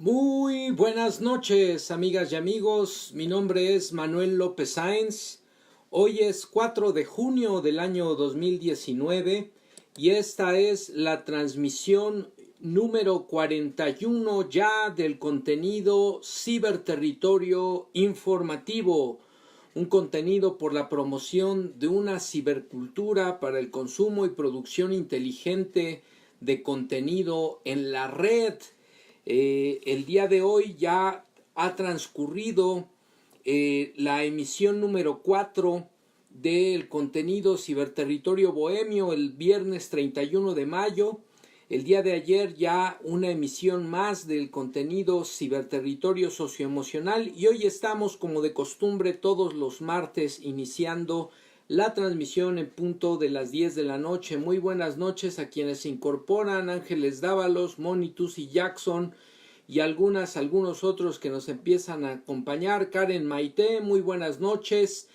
Muy buenas noches, amigas y amigos. Mi nombre es Manuel López Sáenz. Hoy es 4 de junio del año 2019 y esta es la transmisión número 41 ya del contenido Ciberterritorio Informativo, un contenido por la promoción de una cibercultura para el consumo y producción inteligente de contenido en la red. El día de hoy ya ha transcurrido la emisión número 4 del contenido Ciberterritorio Bohemio el viernes 31 de mayo. El día de ayer ya una emisión más del contenido Ciberterritorio Socioemocional y hoy estamos como de costumbre todos los martes iniciando la transmisión en punto de las 10 de la noche. Muy buenas noches a quienes se incorporan: Ángeles Dávalos, Monitus y Jackson, y algunos otros que nos empiezan a acompañar. Karen Maite, muy buenas noches.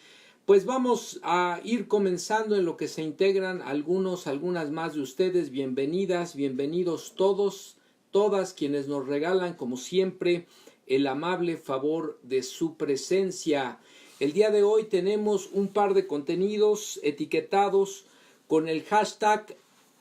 Pues vamos a ir comenzando en lo que se integran algunas más de ustedes. Bienvenidas, bienvenidos todas quienes nos regalan como siempre el amable favor de su presencia. El día de hoy tenemos un par de contenidos etiquetados con el hashtag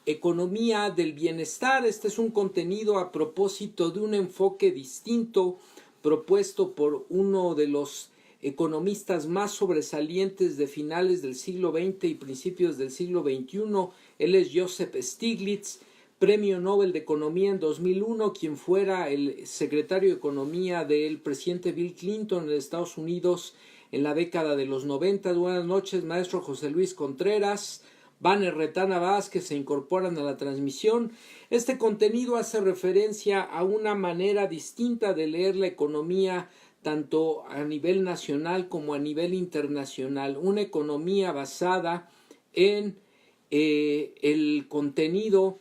Economía del Bienestar. Este es un contenido a propósito de un enfoque distinto propuesto por uno de los economistas más sobresalientes de finales del siglo XX y principios del siglo XXI. Él es Joseph Stiglitz, Premio Nobel de Economía en 2001, quien fuera el secretario de Economía del presidente Bill Clinton en Estados Unidos en la década de los 90. Buenas noches, maestro José Luis Contreras. Banner Retana Vázquez se incorporan a la transmisión. Este contenido hace referencia a una manera distinta de leer la economía tanto a nivel nacional como a nivel internacional. Una economía basada en el contenido,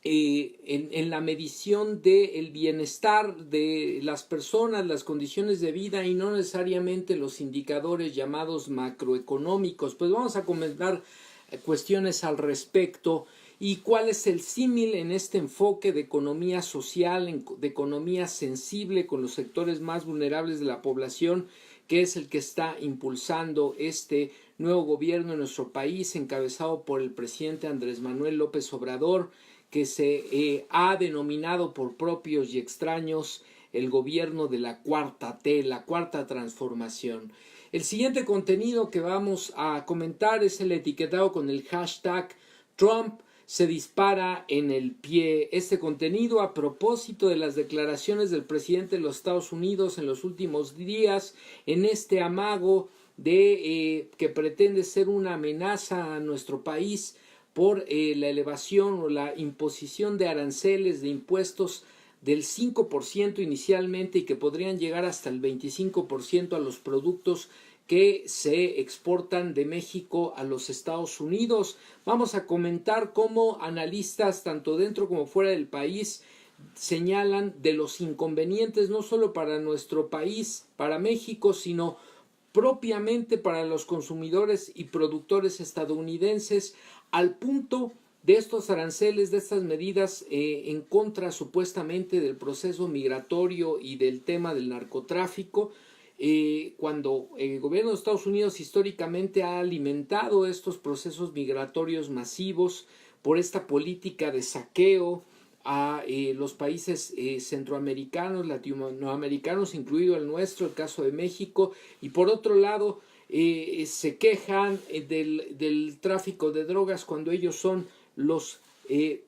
en la medición del bienestar de las personas, las condiciones de vida y no necesariamente los indicadores llamados macroeconómicos. Pues vamos a comentar cuestiones al respecto y cuál es el símil en este enfoque de economía social, de economía sensible con los sectores más vulnerables de la población, que es el que está impulsando este nuevo gobierno en nuestro país, encabezado por el presidente Andrés Manuel López Obrador, que se ha denominado por propios y extraños el gobierno de la cuarta T, la cuarta transformación. El siguiente contenido que vamos a comentar es el etiquetado con el hashtag Trump se dispara en el pie. Este contenido a propósito de las declaraciones del presidente de los Estados Unidos en los últimos días, en este amago de que pretende ser una amenaza a nuestro país por la elevación o la imposición de aranceles, de impuestos del 5% inicialmente y que podrían llegar hasta el 25% a los productos que se exportan de México a los Estados Unidos. Vamos a comentar cómo analistas tanto dentro como fuera del país señalan de los inconvenientes no solo para nuestro país, para México, sino propiamente para los consumidores y productores estadounidenses, al punto de estos aranceles, de estas medidas en contra supuestamente del proceso migratorio y del tema del narcotráfico, cuando el gobierno de Estados Unidos históricamente ha alimentado estos procesos migratorios masivos por esta política de saqueo a los países centroamericanos, latinoamericanos, incluido el nuestro, el caso de México, y por otro lado se quejan del tráfico de drogas cuando ellos son los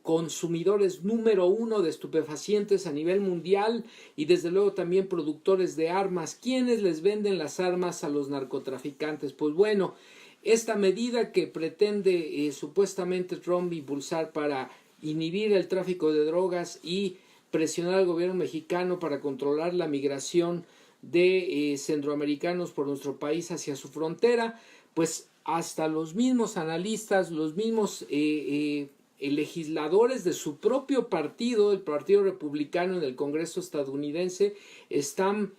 consumidores número uno de estupefacientes a nivel mundial y desde luego también productores de armas. ¿Quiénes les venden las armas a los narcotraficantes? Pues bueno, esta medida que pretende supuestamente Trump impulsar para inhibir el tráfico de drogas y presionar al gobierno mexicano para controlar la migración de centroamericanos por nuestro país hacia su frontera, pues hasta los mismos analistas, los mismos legisladores de su propio partido, el Partido Republicano en el Congreso estadounidense, están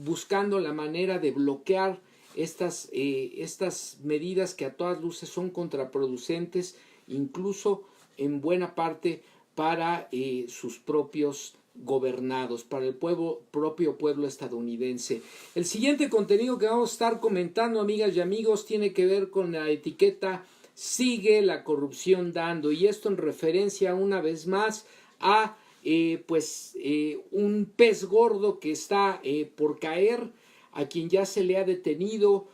buscando la manera de bloquear estas medidas que a todas luces son contraproducentes, incluso en buena parte para sus propios gobernados, para el propio pueblo estadounidense. El siguiente contenido que vamos a estar comentando, amigas y amigos, tiene que ver con la etiqueta "Sigue la corrupción dando", y esto en referencia una vez más a un pez gordo que está por caer, a quien ya se le ha detenido,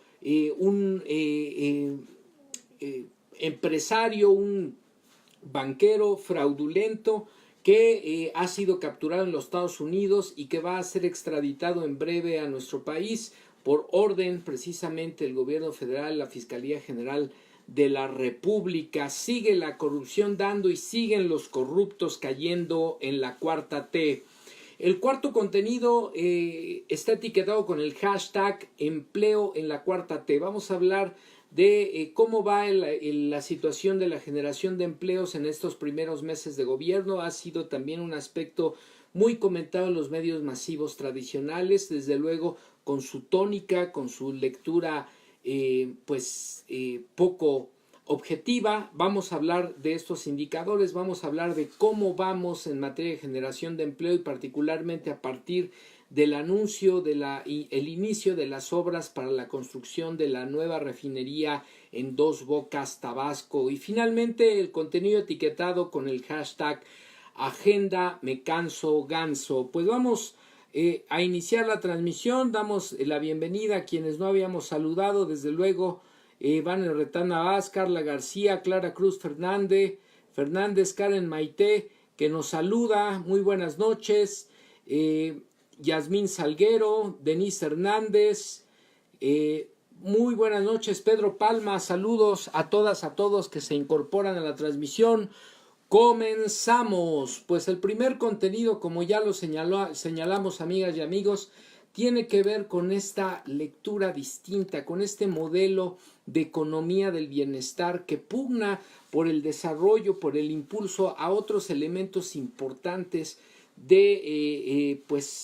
un empresario, un banquero fraudulento que ha sido capturado en los Estados Unidos y que va a ser extraditado en breve a nuestro país por orden precisamente del gobierno federal, la Fiscalía General de la República. Sigue la corrupción dando y siguen los corruptos cayendo en la cuarta T. El cuarto contenido está etiquetado con el hashtag "empleo en la cuarta T". Vamos a hablar de cómo va la situación de la generación de empleos en estos primeros meses de gobierno. Ha sido también un aspecto muy comentado en los medios masivos tradicionales, desde luego con su tónica, con su lectura poco objetiva. Vamos a hablar de estos indicadores, vamos a hablar de cómo vamos en materia de generación de empleo y particularmente a partir del anuncio el inicio de las obras para la construcción de la nueva refinería en Dos Bocas, Tabasco, y finalmente el contenido etiquetado con el hashtag "Agenda Me Canso Ganso". Pues vamos a iniciar la transmisión. Damos la bienvenida a quienes no habíamos saludado, desde luego Van Retana Vaz, Carla García, Clara Cruz Fernández, Karen Maite, que nos saluda. Muy buenas noches. Yasmín Salguero, Denise Hernández, muy buenas noches. Pedro Palma, saludos a todas, a todos que se incorporan a la transmisión. Comenzamos. Pues el primer contenido, como ya lo señalamos, amigas y amigos, tiene que ver con esta lectura distinta, con este modelo de economía del bienestar que pugna por el desarrollo, por el impulso a otros elementos importantes de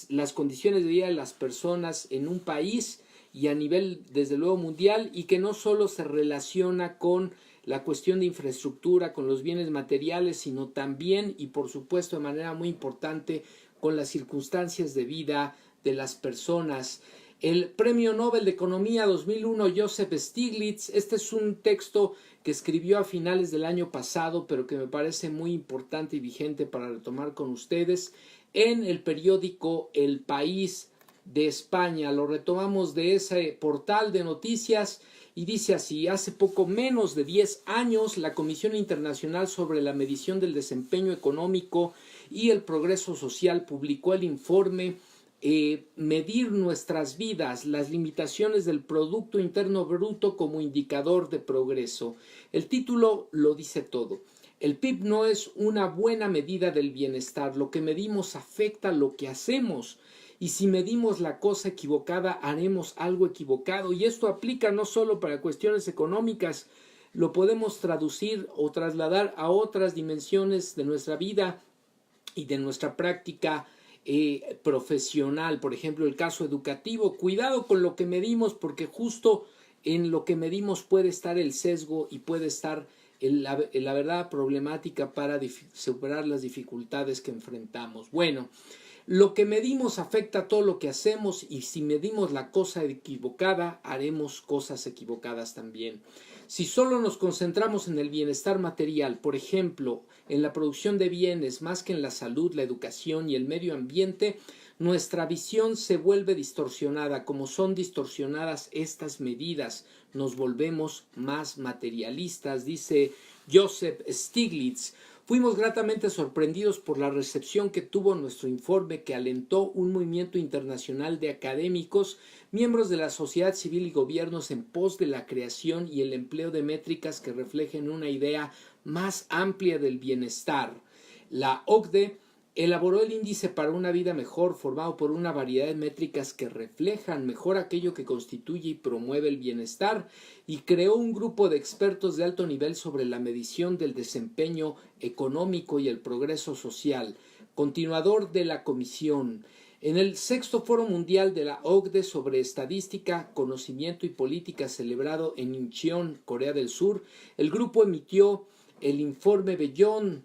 las condiciones de vida de las personas en un país y a nivel desde luego mundial, y que no solo se relaciona con la cuestión de infraestructura, con los bienes materiales, sino también y por supuesto de manera muy importante con las circunstancias de vida de las personas. El Premio Nobel de Economía 2001, Joseph Stiglitz, este es un texto que escribió a finales del año pasado, pero que me parece muy importante y vigente para retomar con ustedes, en el periódico El País de España. Lo retomamos de ese portal de noticias y dice así: hace poco menos de 10 años, la Comisión Internacional sobre la Medición del Desempeño Económico y el Progreso Social publicó el informe Medir nuestras vidas, las limitaciones del Producto Interno Bruto como indicador de progreso. El título lo dice todo. El PIB no es una buena medida del bienestar. Lo que medimos afecta lo que hacemos. Y si medimos la cosa equivocada, haremos algo equivocado. Y esto aplica no solo para cuestiones económicas, lo podemos traducir o trasladar a otras dimensiones de nuestra vida y de nuestra práctica profesional. Por ejemplo, el caso educativo. Cuidado con lo que medimos, porque justo en lo que medimos puede estar el sesgo y puede estar la verdad problemática para superar las dificultades que enfrentamos. Bueno, lo que medimos afecta todo lo que hacemos, y si medimos la cosa equivocada, haremos cosas equivocadas también. Si solo nos concentramos en el bienestar material, por ejemplo, en la producción de bienes más que en la salud, la educación y el medio ambiente, nuestra visión se vuelve distorsionada. Como son distorsionadas estas medidas, nos volvemos más materialistas, dice Joseph Stiglitz. Fuimos gratamente sorprendidos por la recepción que tuvo nuestro informe, que alentó un movimiento internacional de académicos, miembros de la sociedad civil y gobiernos en pos de la creación y el empleo de métricas que reflejen una idea más amplia del bienestar. La OCDE elaboró el Índice para una Vida Mejor, formado por una variedad de métricas que reflejan mejor aquello que constituye y promueve el bienestar, y creó un grupo de expertos de alto nivel sobre la medición del desempeño económico y el progreso social, continuador de la comisión. En el sexto Foro Mundial de la OCDE sobre Estadística, Conocimiento y Política, celebrado en Incheon, Corea del Sur, el grupo emitió el informe Beyond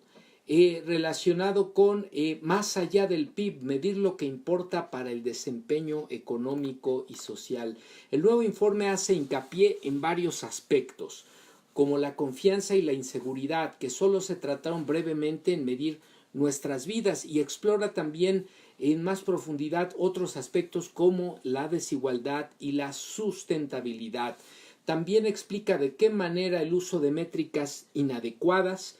relacionado con más allá del PIB, medir lo que importa para el desempeño económico y social. El nuevo informe hace hincapié en varios aspectos, como la confianza y la inseguridad, que solo se trataron brevemente en medir nuestras vidas, y explora también en más profundidad otros aspectos como la desigualdad y la sustentabilidad. También explica de qué manera el uso de métricas inadecuadas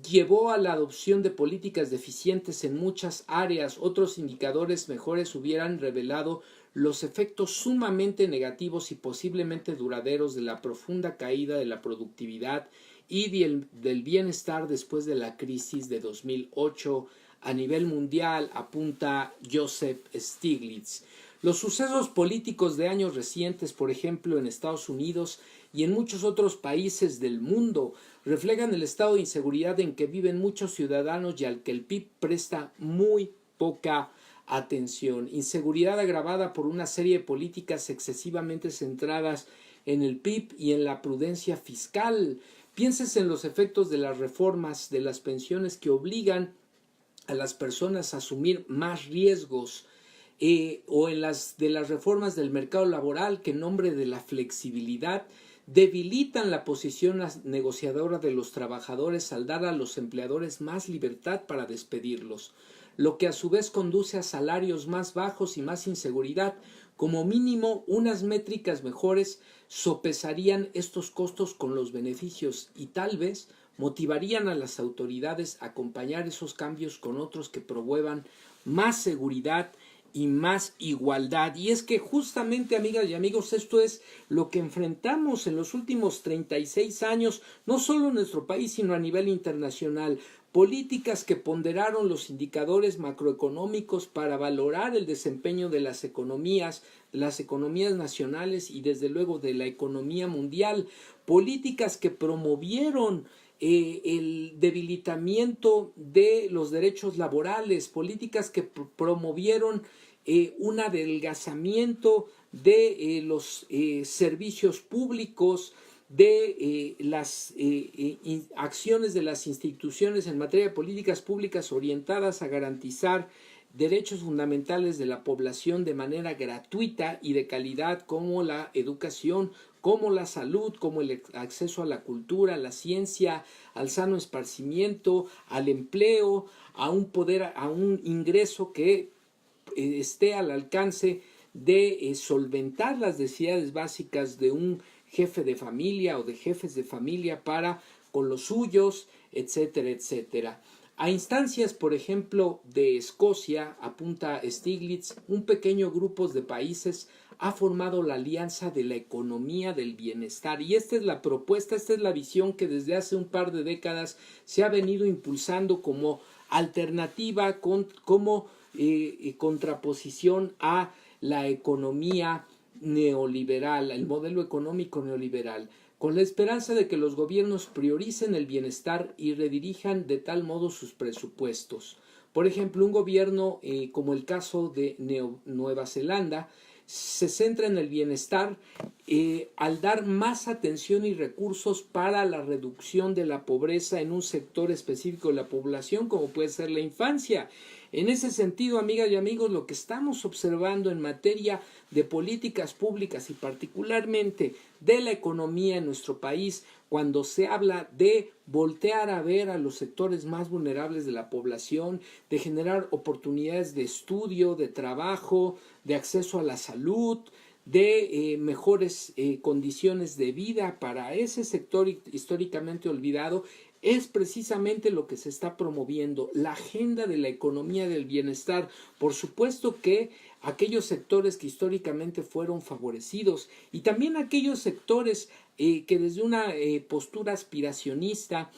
llevó a la adopción de políticas deficientes en muchas áreas. Otros indicadores mejores hubieran revelado los efectos sumamente negativos y posiblemente duraderos de la profunda caída de la productividad y del bienestar después de la crisis de 2008 a nivel mundial, apunta Joseph Stiglitz. Los sucesos políticos de años recientes, por ejemplo en Estados Unidos y en muchos otros países del mundo, reflejan el estado de inseguridad en que viven muchos ciudadanos y al que el PIB presta muy poca atención. Inseguridad agravada por una serie de políticas excesivamente centradas en el PIB y en la prudencia fiscal. Piénsese en los efectos de las reformas de las pensiones que obligan a las personas a asumir más riesgos, o en las reformas del mercado laboral que en nombre de la flexibilidad debilitan la posición negociadora de los trabajadores al dar a los empleadores más libertad para despedirlos, lo que a su vez conduce a salarios más bajos y más inseguridad. Como mínimo, unas métricas mejores sopesarían estos costos con los beneficios y tal vez motivarían a las autoridades a acompañar esos cambios con otros que promuevan más seguridad y más igualdad. Y es que justamente, amigas y amigos, esto es lo que enfrentamos en los últimos 36 años, no solo en nuestro país, sino a nivel internacional. Políticas que ponderaron los indicadores macroeconómicos para valorar el desempeño de las economías nacionales y desde luego de la economía mundial. Políticas que promovieron el debilitamiento de los derechos laborales, políticas que promovieron un adelgazamiento de los servicios públicos, de las acciones de las instituciones en materia de políticas públicas orientadas a garantizar derechos fundamentales de la población de manera gratuita y de calidad, como la educación, como la salud, como el acceso a la cultura, a la ciencia, al sano esparcimiento, al empleo, a un ingreso que esté al alcance de solventar las necesidades básicas de un jefe de familia o de jefes de familia para con los suyos, etcétera, etcétera. A instancias, por ejemplo, de Escocia, apunta Stiglitz, un pequeño grupo de países ha formado la Alianza de la Economía del Bienestar. Y esta es la propuesta, esta es la visión que desde hace un par de décadas se ha venido impulsando como alternativa, como contraposición a la economía neoliberal, el modelo económico neoliberal, con la esperanza de que los gobiernos prioricen el bienestar y redirijan de tal modo sus presupuestos. Por ejemplo, un gobierno como el caso de Nueva Zelanda se centra en el bienestar al dar más atención y recursos para la reducción de la pobreza en un sector específico de la población, como puede ser la infancia. En ese sentido, amigas y amigos, lo que estamos observando en materia de políticas públicas y particularmente de la economía en nuestro país, cuando se habla de voltear a ver a los sectores más vulnerables de la población, de generar oportunidades de estudio, de trabajo, de acceso a la salud, de mejores condiciones de vida para ese sector históricamente olvidado, es precisamente lo que se está promoviendo, la agenda de la economía del bienestar. Por supuesto que aquellos sectores que históricamente fueron favorecidos y también aquellos sectores que desde una postura aspiracionista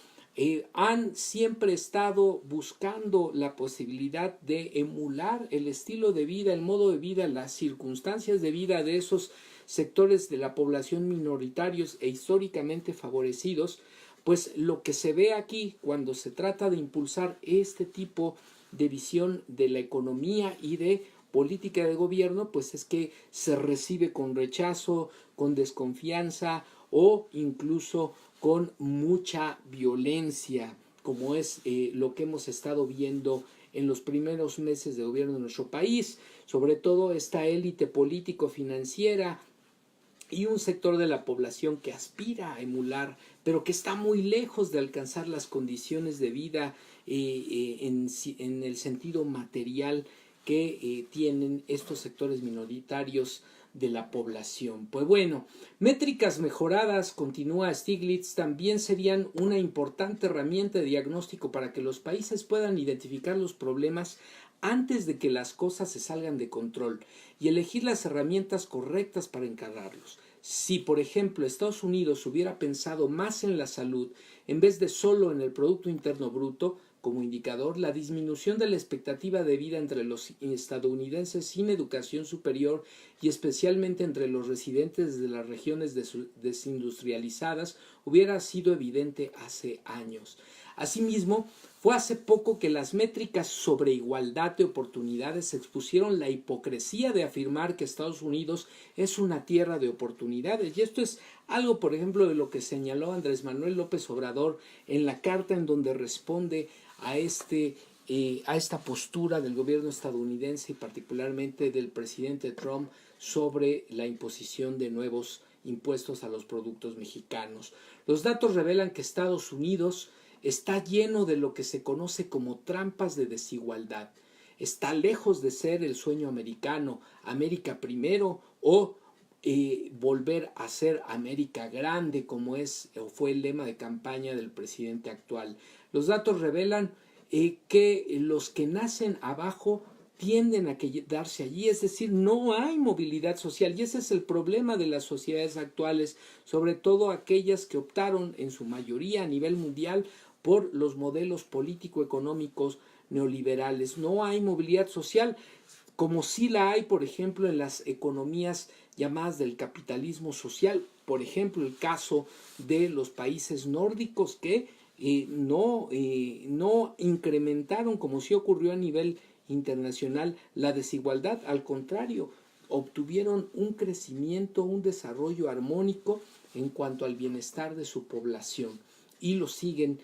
han siempre estado buscando la posibilidad de emular el estilo de vida, el modo de vida, las circunstancias de vida de esos sectores de la población minoritarios e históricamente favorecidos. Pues lo que se ve aquí cuando se trata de impulsar este tipo de visión de la economía y de política de gobierno, pues es que se recibe con rechazo, con desconfianza o incluso con mucha violencia. como es lo que hemos estado viendo en los primeros meses de gobierno de nuestro país, sobre todo esta élite político-financiera y un sector de la población que aspira a emular, pero que está muy lejos de alcanzar las condiciones de vida en el sentido material que tienen estos sectores minoritarios de la población. Pues bueno, métricas mejoradas, continúa Stiglitz, también serían una importante herramienta de diagnóstico para que los países puedan identificar los problemas antes de que las cosas se salgan de control y elegir las herramientas correctas para encararlos. Si, por ejemplo, Estados Unidos hubiera pensado más en la salud en vez de solo en el Producto Interno Bruto como indicador, la disminución de la expectativa de vida entre los estadounidenses sin educación superior y especialmente entre los residentes de las regiones desindustrializadas hubiera sido evidente hace años. Asimismo, fue hace poco que las métricas sobre igualdad de oportunidades expusieron la hipocresía de afirmar que Estados Unidos es una tierra de oportunidades. Y esto es algo, por ejemplo, de lo que señaló Andrés Manuel López Obrador en la carta en donde responde a esta postura del gobierno estadounidense y particularmente del presidente Trump sobre la imposición de nuevos impuestos a los productos mexicanos. Los datos revelan que Estados Unidos está lleno de lo que se conoce como trampas de desigualdad. Está lejos de ser el sueño americano, América primero, o volver a ser América grande, como es o fue el lema de campaña del presidente actual. Los datos revelan que los que nacen abajo tienden a quedarse allí, es decir, no hay movilidad social y ese es el problema de las sociedades actuales, sobre todo aquellas que optaron en su mayoría a nivel mundial por los modelos político-económicos neoliberales. No hay movilidad social, como sí la hay, por ejemplo, en las economías llamadas del capitalismo social. Por ejemplo, el caso de los países nórdicos que no incrementaron, como sí ocurrió a nivel internacional, la desigualdad. Al contrario, obtuvieron un crecimiento, un desarrollo armónico en cuanto al bienestar de su población y lo siguen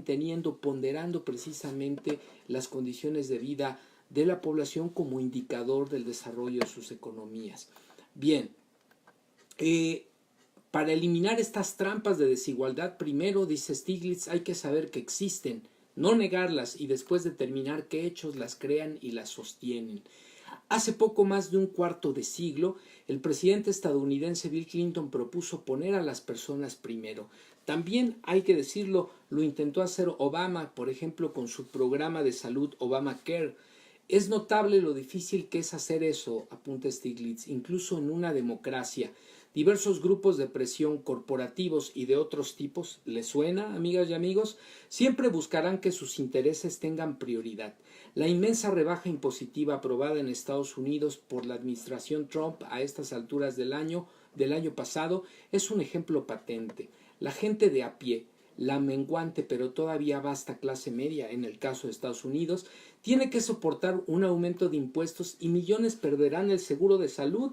teniendo, ponderando precisamente las condiciones de vida de la población como indicador del desarrollo de sus economías. Bien, para eliminar estas trampas de desigualdad, primero, dice Stiglitz, hay que saber que existen, no negarlas y después determinar qué hechos las crean y las sostienen. Hace poco más de un cuarto de siglo, el presidente estadounidense Bill Clinton propuso poner a las personas primero. También, hay que decirlo, lo intentó hacer Obama, por ejemplo, con su programa de salud Obamacare. Es notable lo difícil que es hacer eso, apunta Stiglitz, incluso en una democracia. Diversos grupos de presión corporativos y de otros tipos, ¿les suena, amigas y amigos? Siempre buscarán que sus intereses tengan prioridad. La inmensa rebaja impositiva aprobada en Estados Unidos por la administración Trump a estas alturas del año pasado es un ejemplo patente. La gente de a pie, la menguante pero todavía vasta clase media, en el caso de Estados Unidos, tiene que soportar un aumento de impuestos y millones perderán el seguro de salud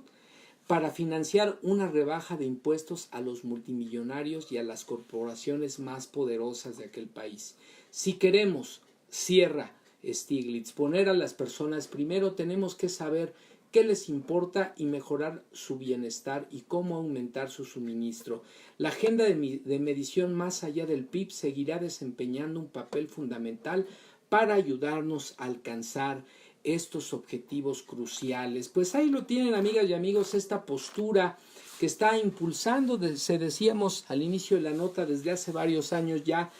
para financiar una rebaja de impuestos a los multimillonarios y a las corporaciones más poderosas de aquel país. Si queremos, cierra Stiglitz, poner a las personas primero, tenemos que saber qué les importa y mejorar su bienestar y cómo aumentar su suministro. La agenda de medición más allá del PIB seguirá desempeñando un papel fundamental para ayudarnos a alcanzar estos objetivos cruciales. Pues ahí lo tienen, amigas y amigos, esta postura que está impulsando, decíamos al inicio de la nota, desde hace varios años ya,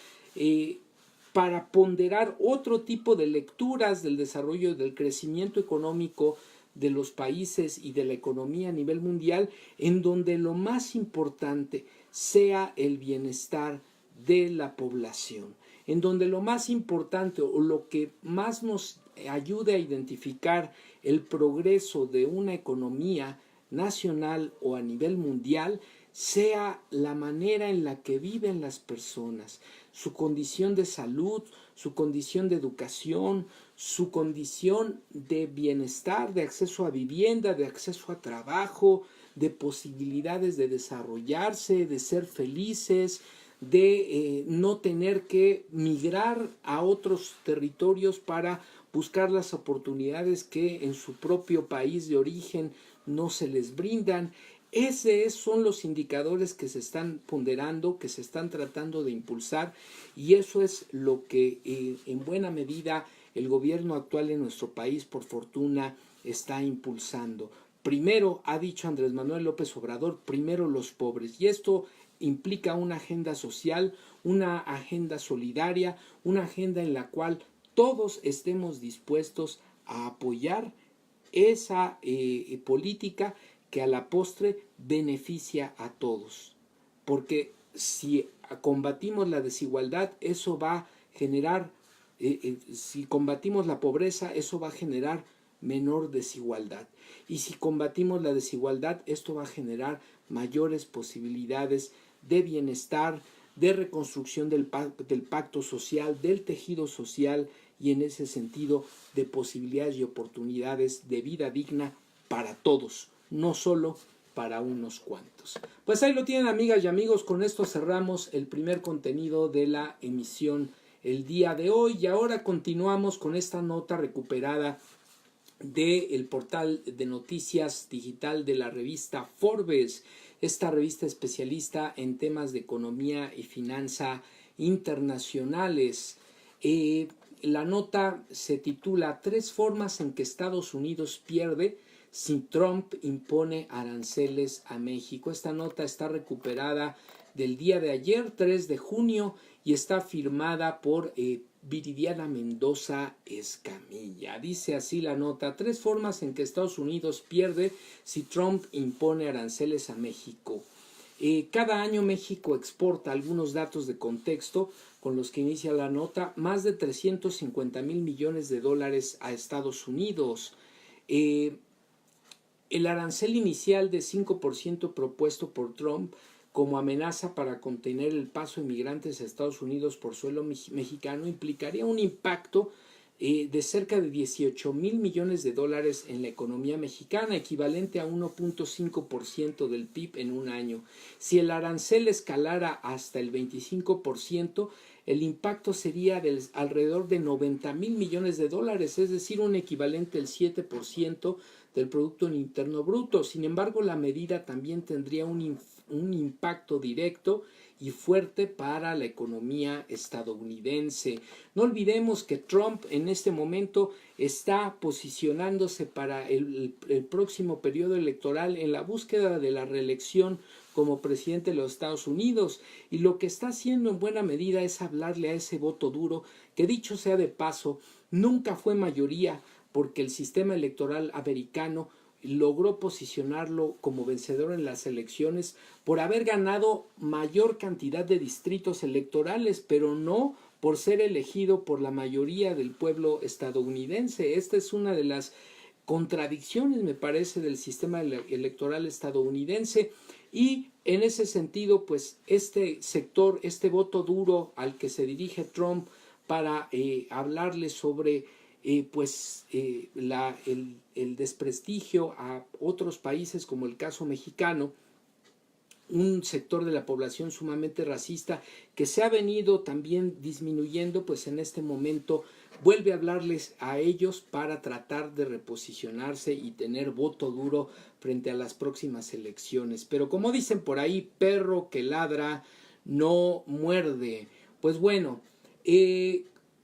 para ponderar otro tipo de lecturas del desarrollo, del crecimiento económico de los países y de la economía a nivel mundial, en donde lo más importante sea el bienestar de la población, en donde lo más importante o lo que más nos ayude a identificar el progreso de una economía nacional o a nivel mundial sea la manera en la que viven las personas, su condición de salud, su condición de educación, su condición de bienestar, de acceso a vivienda, de acceso a trabajo, de posibilidades de desarrollarse, de ser felices, de no tener que migrar a otros territorios para buscar las oportunidades que en su propio país de origen no se les brindan. Esos son los indicadores que se están ponderando, que se están tratando de impulsar, y eso es lo que en buena medida el gobierno actual en nuestro país, por fortuna, está impulsando. Primero, ha dicho Andrés Manuel López Obrador, primero los pobres, y esto implica una agenda social, una agenda solidaria, una agenda en la cual todos estemos dispuestos a apoyar esa política que a la postre beneficia a todos. Porque si combatimos la desigualdad, eso va a generar, si combatimos la pobreza, eso va a generar menor desigualdad. Y si combatimos la desigualdad, esto va a generar mayores posibilidades de bienestar, de reconstrucción del pacto social, del tejido social, y en ese sentido de posibilidades y oportunidades de vida digna para todos, no solo para unos cuantos. Pues ahí lo tienen, amigas y amigos, con esto cerramos el primer contenido de la emisión el día de hoy, y ahora continuamos con esta nota recuperada del portal de noticias digital de la revista Forbes, esta revista especialista en temas de economía y finanza internacionales. La nota se titula "Tres formas en que Estados Unidos pierde si Trump impone aranceles a México". Esta nota está recuperada del día de ayer, 3 de junio, y está firmada por Viridiana Mendoza Escamilla. Dice así la nota: tres formas en que Estados Unidos pierde si Trump impone aranceles a México. Cada año México exporta, algunos datos de contexto con los que inicia la nota, más de 350,000 millones de dólares a Estados Unidos. El arancel inicial de 5% propuesto por Trump como amenaza para contener el paso de migrantes a Estados Unidos por suelo mexicano implicaría un impacto de cerca de 18,000 millones de dólares en la economía mexicana, equivalente a 1.5% del PIB en un año. Si el arancel escalara hasta el 25%, el impacto sería de alrededor de 90,000 millones de dólares, es decir, un equivalente al 7% del Producto Interno Bruto. Sin embargo, la medida también tendría un impacto directo y fuerte para la economía estadounidense. No olvidemos que Trump en este momento está posicionándose para el próximo periodo electoral en la búsqueda de la reelección como presidente de los Estados Unidos, y lo que está haciendo en buena medida es hablarle a ese voto duro que, dicho sea de paso, nunca fue mayoría, porque el sistema electoral americano logró posicionarlo como vencedor en las elecciones por haber ganado mayor cantidad de distritos electorales, pero no por ser elegido por la mayoría del pueblo estadounidense. Esta es una de las contradicciones, me parece, del sistema electoral estadounidense, y en ese sentido, pues este sector, este voto duro al que se dirige Trump para hablarle sobre el desprestigio a otros países, como el caso mexicano, un sector de la población sumamente racista que se ha venido también disminuyendo, pues en este momento vuelve a hablarles a ellos para tratar de reposicionarse y tener voto duro frente a las próximas elecciones. Pero como dicen por ahí, perro que ladra no muerde. Pues bueno,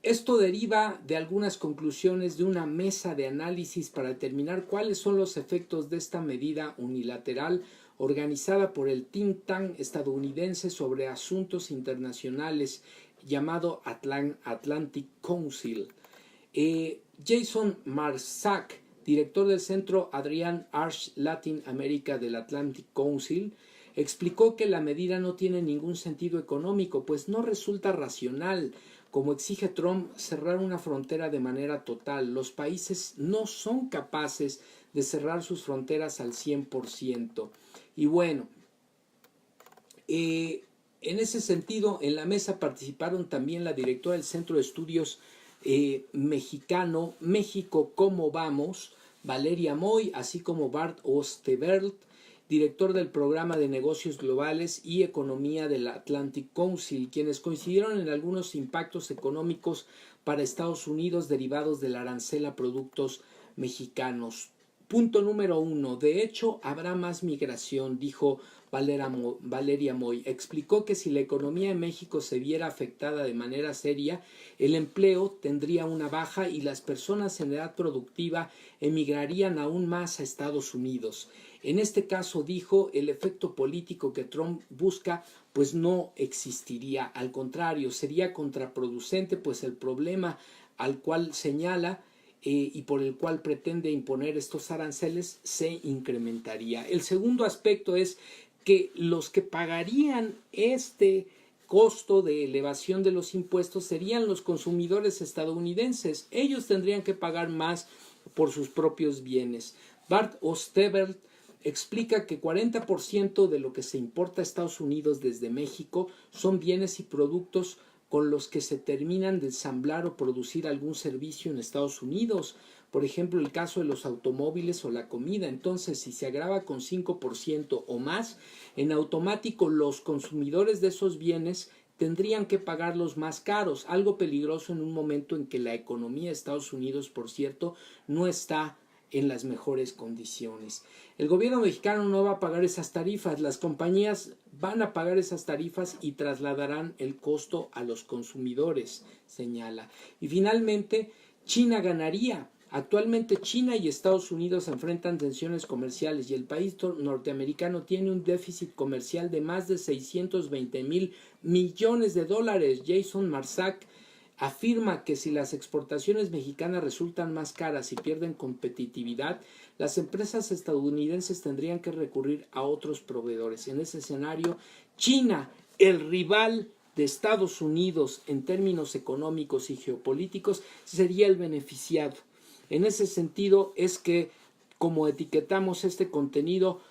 esto deriva de algunas conclusiones de una mesa de análisis para determinar cuáles son los efectos de esta medida unilateral organizada por el think tank estadounidense sobre asuntos internacionales llamado Atlantic Council. Jason Marsack, director del Centro Adrian Arch Latin America del Atlantic Council, explicó que la medida no tiene ningún sentido económico, pues no resulta racional. Como exige Trump, cerrar una frontera de manera total. Los países no son capaces de cerrar sus fronteras al 100%. Y bueno, en ese sentido, en la mesa participaron también la directora del Centro de Estudios Mexicano, México, ¿Cómo vamos?, Valeria Moy, así como Bart Osterveld, director del Programa de Negocios Globales y Economía del Atlantic Council, quienes coincidieron en algunos impactos económicos para Estados Unidos derivados del arancel a productos mexicanos. Punto número 1. De hecho, habrá más migración, dijo Valeria Moy. Explicó que si la economía en México se viera afectada de manera seria, el empleo tendría una baja y las personas en edad productiva emigrarían aún más a Estados Unidos. En este caso, dijo, el efecto político que Trump busca pues no existiría. Al contrario, sería contraproducente, pues el problema al cual señala y por el cual pretende imponer estos aranceles se incrementaría. El segundo aspecto es que los que pagarían este costo de elevación de los impuestos serían los consumidores estadounidenses. Ellos tendrían que pagar más por sus propios bienes. Bart Ostebert explica que 40% de lo que se importa a Estados Unidos desde México son bienes y productos con los que se terminan de ensamblar o producir algún servicio en Estados Unidos. Por ejemplo, el caso de los automóviles o la comida. Entonces, si se agrava con 5% o más, en automático los consumidores de esos bienes tendrían que pagarlos más caros, algo peligroso en un momento en que la economía de Estados Unidos, por cierto, no está en las mejores condiciones. El gobierno mexicano no va a pagar esas tarifas, las compañías van a pagar esas tarifas y trasladarán el costo a los consumidores, señala. Y finalmente, China ganaría. Actualmente China y Estados Unidos enfrentan tensiones comerciales y el país norteamericano tiene un déficit comercial de más de 620,000 millones de dólares. Jason Marsac afirma que si las exportaciones mexicanas resultan más caras y pierden competitividad, las empresas estadounidenses tendrían que recurrir a otros proveedores. En ese escenario, China, el rival de Estados Unidos en términos económicos y geopolíticos, sería el beneficiado. En ese sentido es que, como etiquetamos este contenido,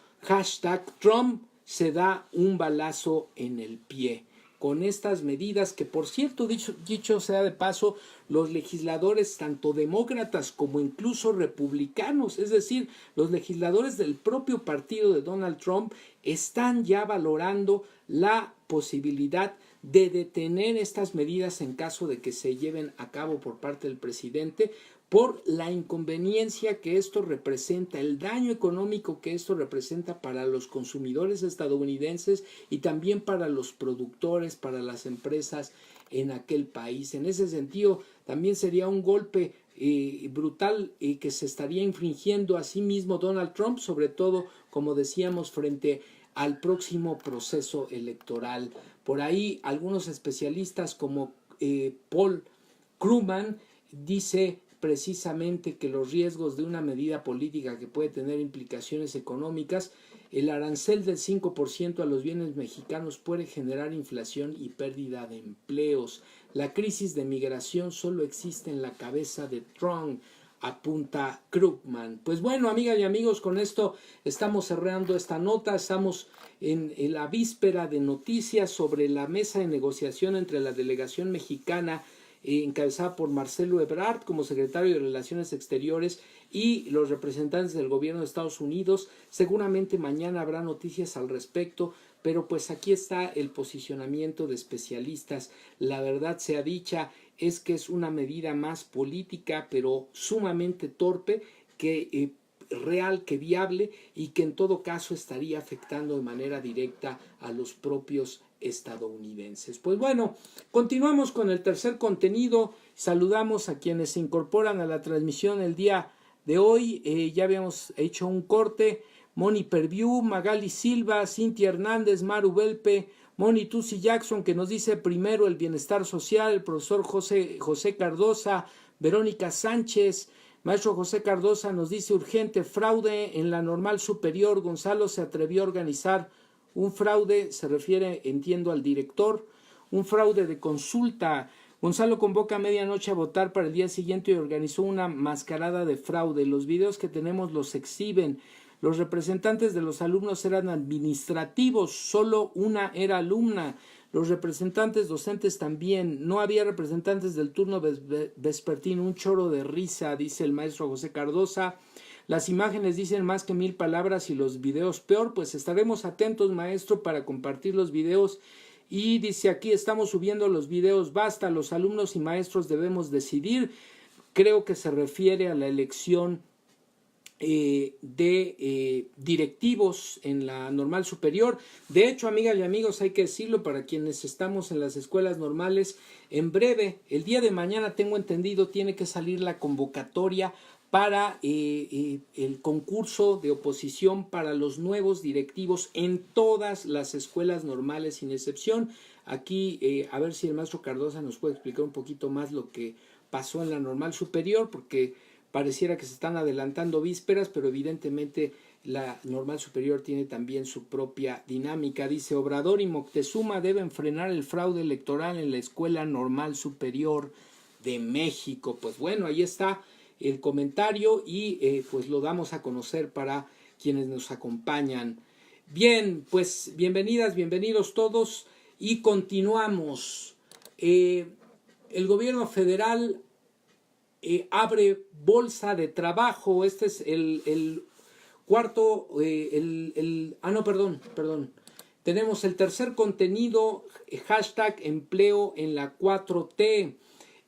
#Trump se da un balazo en el pie. Con estas medidas que, por cierto, dicho sea de paso, los legisladores, tanto demócratas como incluso republicanos, es decir, los legisladores del propio partido de Donald Trump, están ya valorando la posibilidad de detener estas medidas en caso de que se lleven a cabo por parte del presidente, por la inconveniencia que esto representa, el daño económico que esto representa para los consumidores estadounidenses y también para los productores, para las empresas en aquel país. En ese sentido, también sería un golpe brutal que se estaría infringiendo a sí mismo Donald Trump, sobre todo, como decíamos, frente al próximo proceso electoral. Por ahí, algunos especialistas como Paul Krugman dice precisamente que los riesgos de una medida política que puede tener implicaciones económicas, el arancel del 5% a los bienes mexicanos puede generar inflación y pérdida de empleos. La crisis de migración solo existe en la cabeza de Trump, apunta Krugman. Pues bueno, amigas y amigos, con esto estamos cerrando esta nota. Estamos en la víspera de noticias sobre la mesa de negociación entre la delegación mexicana encabezada por Marcelo Ebrard como secretario de Relaciones Exteriores y los representantes del gobierno de Estados Unidos. Seguramente mañana habrá noticias al respecto, pero pues aquí está el posicionamiento de especialistas. La verdad sea dicha, es que es una medida más política, pero sumamente torpe, que real, que viable, y que en todo caso estaría afectando de manera directa a los propios estadounidenses. Pues bueno, continuamos con el tercer contenido. Saludamos a quienes se incorporan a la transmisión el día de hoy. Ya habíamos hecho un corte. Moni Perview, Magali Silva, Cintia Hernández, Maru Belpe, Moni Tusi Jackson, que nos dice primero el bienestar social, el profesor José Cardosa, Verónica Sánchez, maestro José Cardosa nos dice urgente fraude en la normal superior. Gonzalo se atrevió a organizar un fraude, se refiere, entiendo, al director, un fraude de consulta. Gonzalo convoca a medianoche a votar para el día siguiente y organizó una mascarada de fraude. Los videos que tenemos los exhiben. Los representantes de los alumnos eran administrativos, solo una era alumna. los representantes docentes también, no había representantes del turno vespertino, un choro de risa, dice el maestro José Cardosa. Las imágenes dicen más que 1000 palabras y los videos peor, pues estaremos atentos, maestro, para compartir los videos. Y dice aquí, estamos subiendo los videos, basta, los alumnos y maestros debemos decidir. Creo que se refiere a la elección de directivos en la normal superior. De hecho, amigas y amigos, hay que decirlo para quienes estamos en las escuelas normales, en breve, el día de mañana, tengo entendido, tiene que salir la convocatoria para el concurso de oposición para los nuevos directivos en todas las escuelas normales, sin excepción. Aquí, a ver si el maestro Cardosa nos puede explicar un poquito más lo que pasó en la normal superior, porque pareciera que se están adelantando vísperas, pero evidentemente la normal superior tiene también su propia dinámica. Dice, Obrador y Moctezuma deben frenar el fraude electoral en la Escuela Normal Superior de México. Pues bueno, ahí está el comentario y pues lo damos a conocer para quienes nos acompañan. Bien, pues bienvenidas, bienvenidos todos y continuamos. El gobierno federal abre bolsa de trabajo. Este es el cuarto, perdón. Tenemos el tercer contenido, hashtag empleo en la 4T.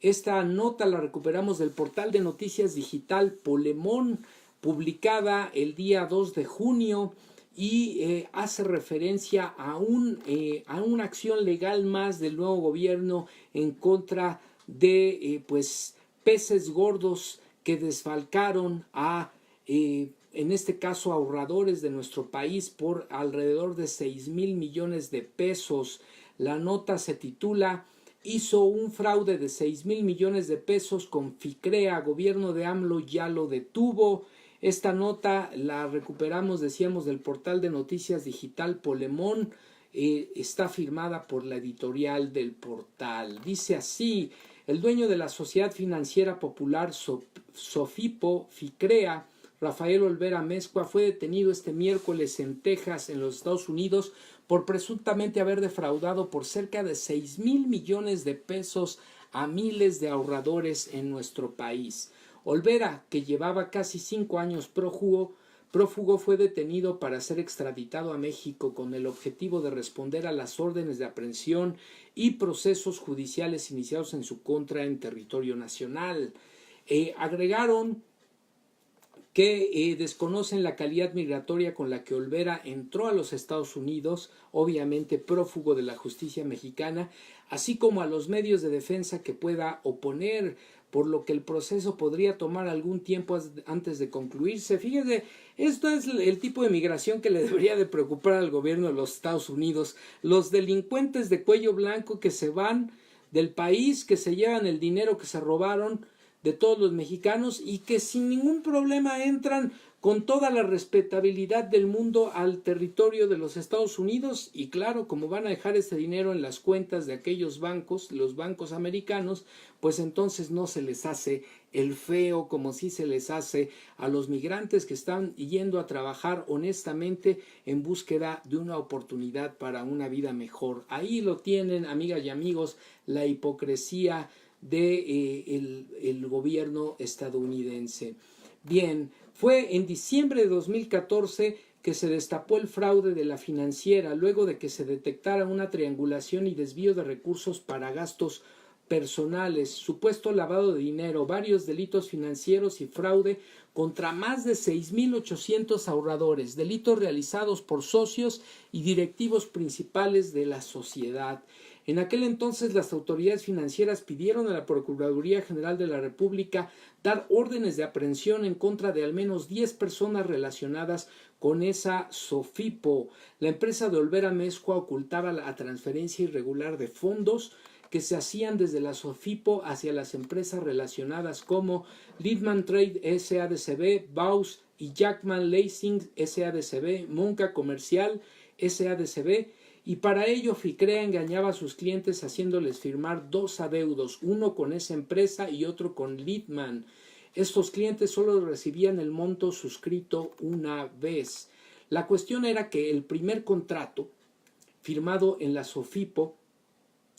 Esta nota la recuperamos del portal de noticias digital Polemón, publicada el día 2 de junio y hace referencia a una acción legal más del nuevo gobierno en contra de peces gordos que desfalcaron a, en este caso, ahorradores de nuestro país por alrededor de 6,000 millones de pesos. La nota se titula Hizo un fraude de 6,000 millones de pesos con FICREA, gobierno de AMLO ya lo detuvo. Esta nota la recuperamos, decíamos, del portal de noticias digital Polemón. Está firmada por la editorial del portal. Dice así: el dueño de la Sociedad Financiera Popular Sofipo FICREA, Rafael Olvera Amezcua, fue detenido este miércoles en Texas, en los Estados Unidos, por presuntamente haber defraudado por cerca de 6,000 millones de pesos a miles de ahorradores en nuestro país. Olvera, que llevaba casi 5 años prófugo, fue detenido para ser extraditado a México con el objetivo de responder a las órdenes de aprehensión y procesos judiciales iniciados en su contra en territorio nacional. Agregaron que desconocen la calidad migratoria con la que Olvera entró a los Estados Unidos, obviamente prófugo de la justicia mexicana, así como a los medios de defensa que pueda oponer, por lo que el proceso podría tomar algún tiempo antes de concluirse. Fíjese, esto es el tipo de migración que le debería de preocupar al gobierno de los Estados Unidos. Los delincuentes de cuello blanco que se van del país, que se llevan el dinero que se robaron de todos los mexicanos y que sin ningún problema entran con toda la respetabilidad del mundo al territorio de los Estados Unidos, y claro, como van a dejar ese dinero en las cuentas de aquellos bancos, los bancos americanos, pues entonces no se les hace el feo como sí se les hace a los migrantes que están yendo a trabajar honestamente en búsqueda de una oportunidad para una vida mejor. Ahí lo tienen, amigas y amigos, la hipocresía del gobierno estadounidense. Bien, fue en diciembre de 2014 que se destapó el fraude de la financiera, luego de que se detectara una triangulación y desvío de recursos para gastos personales, supuesto lavado de dinero, varios delitos financieros y fraude contra más de 6,800 ahorradores, delitos realizados por socios y directivos principales de la sociedad. En aquel entonces las autoridades financieras pidieron a la Procuraduría General de la República dar órdenes de aprehensión en contra de al menos 10 personas relacionadas con esa Sofipo. La empresa de Olvera Amezcua ocultaba la transferencia irregular de fondos que se hacían desde la Sofipo hacia las empresas relacionadas como Lidman Trade S.A.D.C.B., Baus y Jackman Leasing S.A.D.C.B., Monca Comercial S.A.D.C.B., y para ello FICREA engañaba a sus clientes haciéndoles firmar 2 adeudos, uno con esa empresa y otro con Lidman. Estos clientes solo recibían el monto suscrito una vez. La cuestión era que el primer contrato firmado en la Sofipo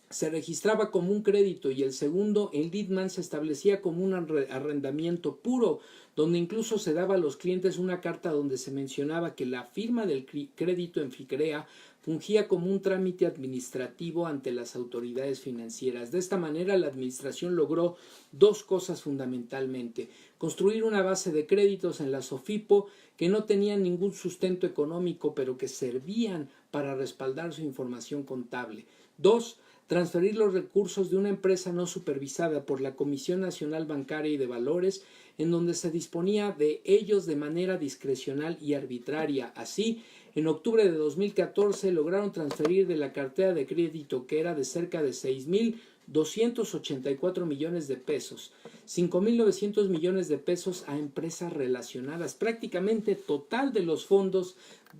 se registraba como un crédito y el segundo, el Deedman, se establecía como un arrendamiento puro, donde incluso se daba a los clientes una carta donde se mencionaba que la firma del crédito en FICREA fungía como un trámite administrativo ante las autoridades financieras. De esta manera, la administración logró dos cosas fundamentalmente: construir una base de créditos en la SOFIPO que no tenían ningún sustento económico, pero que servían para respaldar su información contable. Dos, transferir los recursos de una empresa no supervisada por la Comisión Nacional Bancaria y de Valores, en donde se disponía de ellos de manera discrecional y arbitraria. Así, en octubre de 2014 lograron transferir de la cartera de crédito, que era de cerca de 6.284 millones de pesos, 5.900 millones de pesos a empresas relacionadas. Prácticamente total de los fondos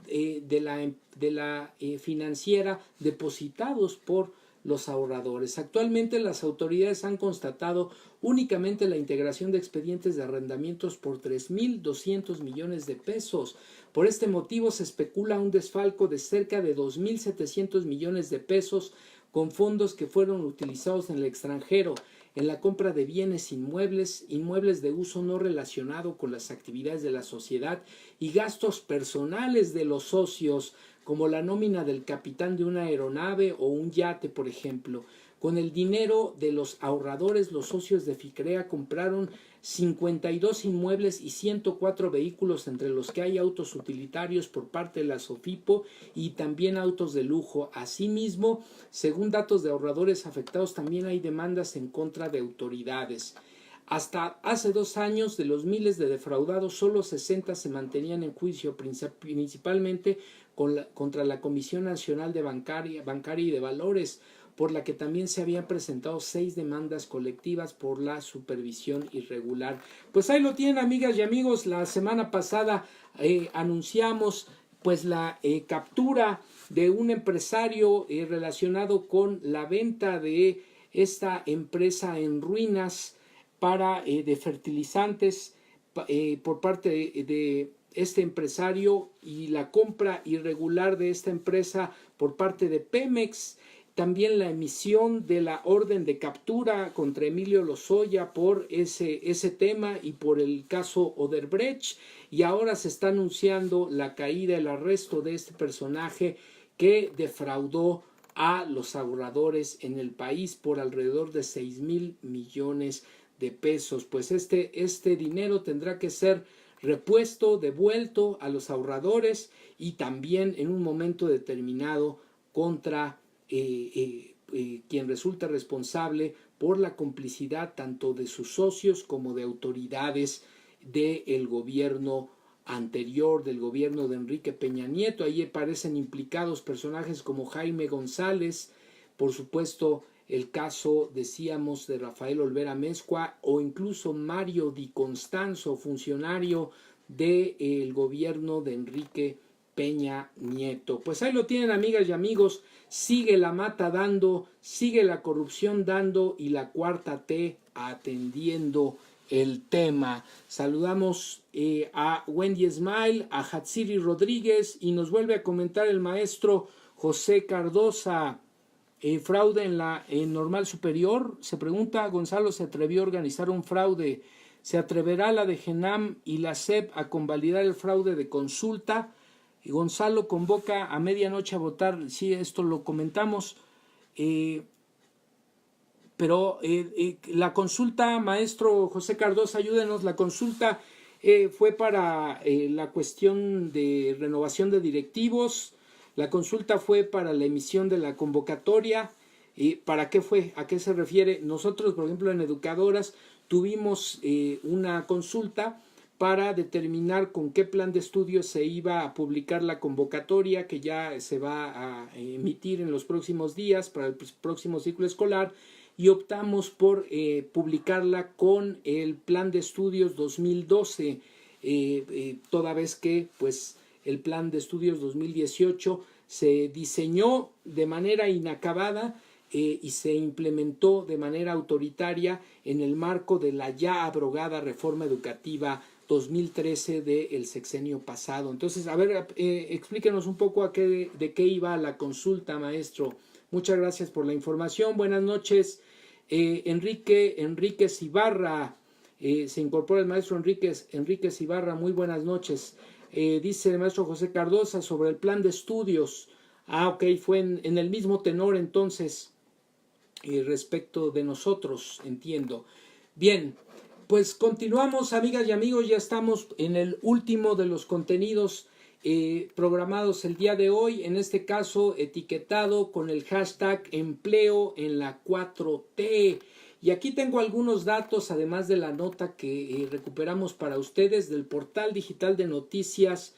de la financiera depositados por los ahorradores. Actualmente las autoridades han constatado únicamente la integración de expedientes de arrendamientos por 3.200 millones de pesos. Por este motivo se especula un desfalco de cerca de 2.700 millones de pesos con fondos que fueron utilizados en el extranjero en la compra de bienes inmuebles, inmuebles de uso no relacionado con las actividades de la sociedad y gastos personales de los socios, como la nómina del capitán de una aeronave o un yate, por ejemplo. Con el dinero de los ahorradores, los socios de FICREA compraron 52 inmuebles y 104 vehículos, entre los que hay autos utilitarios por parte de la SOFIPO y también autos de lujo. Asimismo, según datos de ahorradores afectados, también hay demandas en contra de autoridades. Hasta hace 2 años, de los miles de defraudados, solo 60 se mantenían en juicio, principalmente contra la Comisión Nacional de Bancaria y de Valores, por la que también se habían presentado 6 demandas colectivas por la supervisión irregular. Pues ahí lo tienen, amigas y amigos. La semana pasada anunciamos pues la captura de un empresario relacionado con la venta de esta empresa en ruinas de fertilizantes por parte de este empresario, y la compra irregular de esta empresa por parte de Pemex. También la emisión de la orden de captura contra Emilio Lozoya por ese tema y por el caso Odebrecht. Y ahora se está anunciando la caída, el arresto de este personaje que defraudó a los ahorradores en el país por alrededor de 6.000 millones de pesos. Pues este dinero tendrá que ser repuesto, devuelto a los ahorradores, y también en un momento determinado contra quien resulta responsable por la complicidad tanto de sus socios como de autoridades del gobierno anterior, del gobierno de Enrique Peña Nieto. Ahí aparecen implicados personajes como Jaime González, por supuesto el caso, decíamos, de Rafael Olvera Amezcua, o incluso Mario Di Constanzo, funcionario del gobierno de Enrique Peña Nieto. Pues ahí lo tienen, amigas y amigos. Sigue la mata dando, sigue la corrupción dando, y la cuarta T atendiendo el tema. Saludamos a Wendy Smile, a Hatsiri Rodríguez, y nos vuelve a comentar el maestro José Cardosa. Fraude en Normal Superior. Se pregunta: Gonzalo se atrevió a organizar un fraude. ¿Se atreverá la de GENAM y la SEP a convalidar el fraude de consulta? Y Gonzalo convoca a medianoche a votar. Sí, esto lo comentamos. Pero la consulta, maestro José Cardosa, ayúdenos. La consulta fue para la cuestión de renovación de directivos. La consulta fue para la emisión de la convocatoria. ¿Para qué fue? ¿A qué se refiere? Nosotros, por ejemplo, en Educadoras tuvimos una consulta para determinar con qué plan de estudios se iba a publicar la convocatoria, que ya se va a emitir en los próximos días para el próximo ciclo escolar, y optamos por publicarla con el plan de estudios 2012, toda vez que pues el plan de estudios 2018 se diseñó de manera inacabada y se implementó de manera autoritaria en el marco de la ya abrogada reforma educativa 2013 del sexenio pasado. Entonces, a ver, explíquenos un poco de qué iba la consulta, maestro Muchas gracias por la información. Buenas noches, Enríquez Ibarra. Se incorpora el maestro Enríquez Ibarra. Muy buenas noches. Dice el maestro José Cardosa sobre el plan de estudios. Ok, fue en el mismo tenor entonces respecto de nosotros, entiendo. Bien, pues continuamos, amigas y amigos, ya estamos en el último de los contenidos programados el día de hoy, en este caso etiquetado con el hashtag empleo en la 4T. Y aquí tengo algunos datos, además de la nota que recuperamos para ustedes del portal digital de noticias.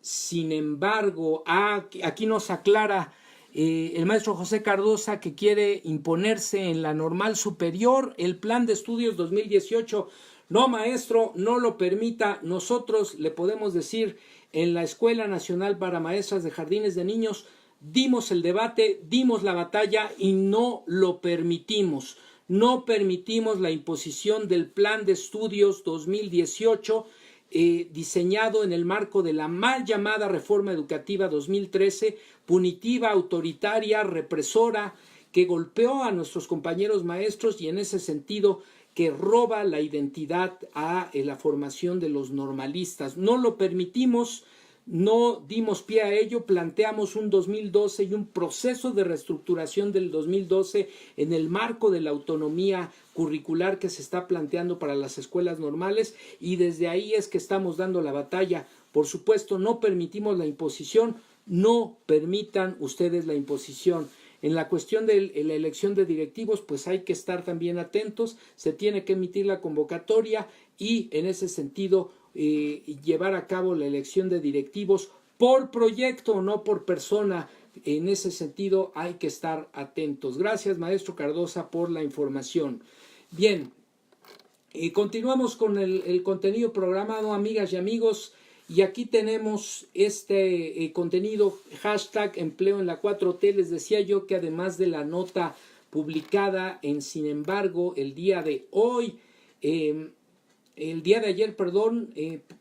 Sin embargo, aquí nos aclara el maestro José Cardosa que quiere imponerse en la normal superior el plan de estudios 2018. No, maestro, no lo permita. Nosotros le podemos decir, en la Escuela Nacional para Maestras de Jardines de Niños dimos el debate, dimos la batalla y no lo permitimos. No permitimos la imposición del plan de estudios 2018 diseñado en el marco de la mal llamada Reforma Educativa 2013, punitiva, autoritaria, represora, que golpeó a nuestros compañeros maestros y en ese sentido que roba la identidad a la formación de los normalistas. No lo permitimos, no dimos pie a ello, planteamos un 2012 y un proceso de reestructuración del 2012 en el marco de la autonomía curricular que se está planteando para las escuelas normales y desde ahí es que estamos dando la batalla. Por supuesto, no permitimos la imposición, no permitan ustedes la imposición. En la cuestión de la elección de directivos, pues hay que estar también atentos, se tiene que emitir la convocatoria y en ese sentido llevar a cabo la elección de directivos por proyecto, no por persona. En ese sentido hay que estar atentos. Gracias, maestro Cardosa, por la información. Bien, continuamos con el contenido programado, amigas y amigos. Y aquí tenemos este contenido, hashtag empleo en la 4T. Les decía yo que además de la nota publicada en Sin embargo el día de hoy, el día de ayer,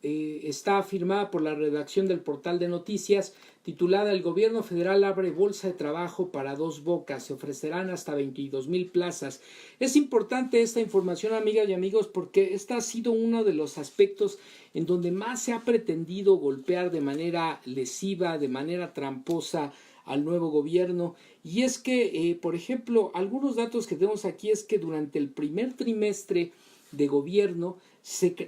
está firmada por la redacción del portal de noticias titulada El Gobierno Federal abre bolsa de trabajo para Dos Bocas, se ofrecerán hasta 22,000 plazas. Es importante esta información, amigas y amigos, porque este ha sido uno de los aspectos en donde más se ha pretendido golpear de manera lesiva, de manera tramposa al nuevo gobierno. Y es que, por ejemplo, algunos datos que tenemos aquí es que durante el primer trimestre de gobierno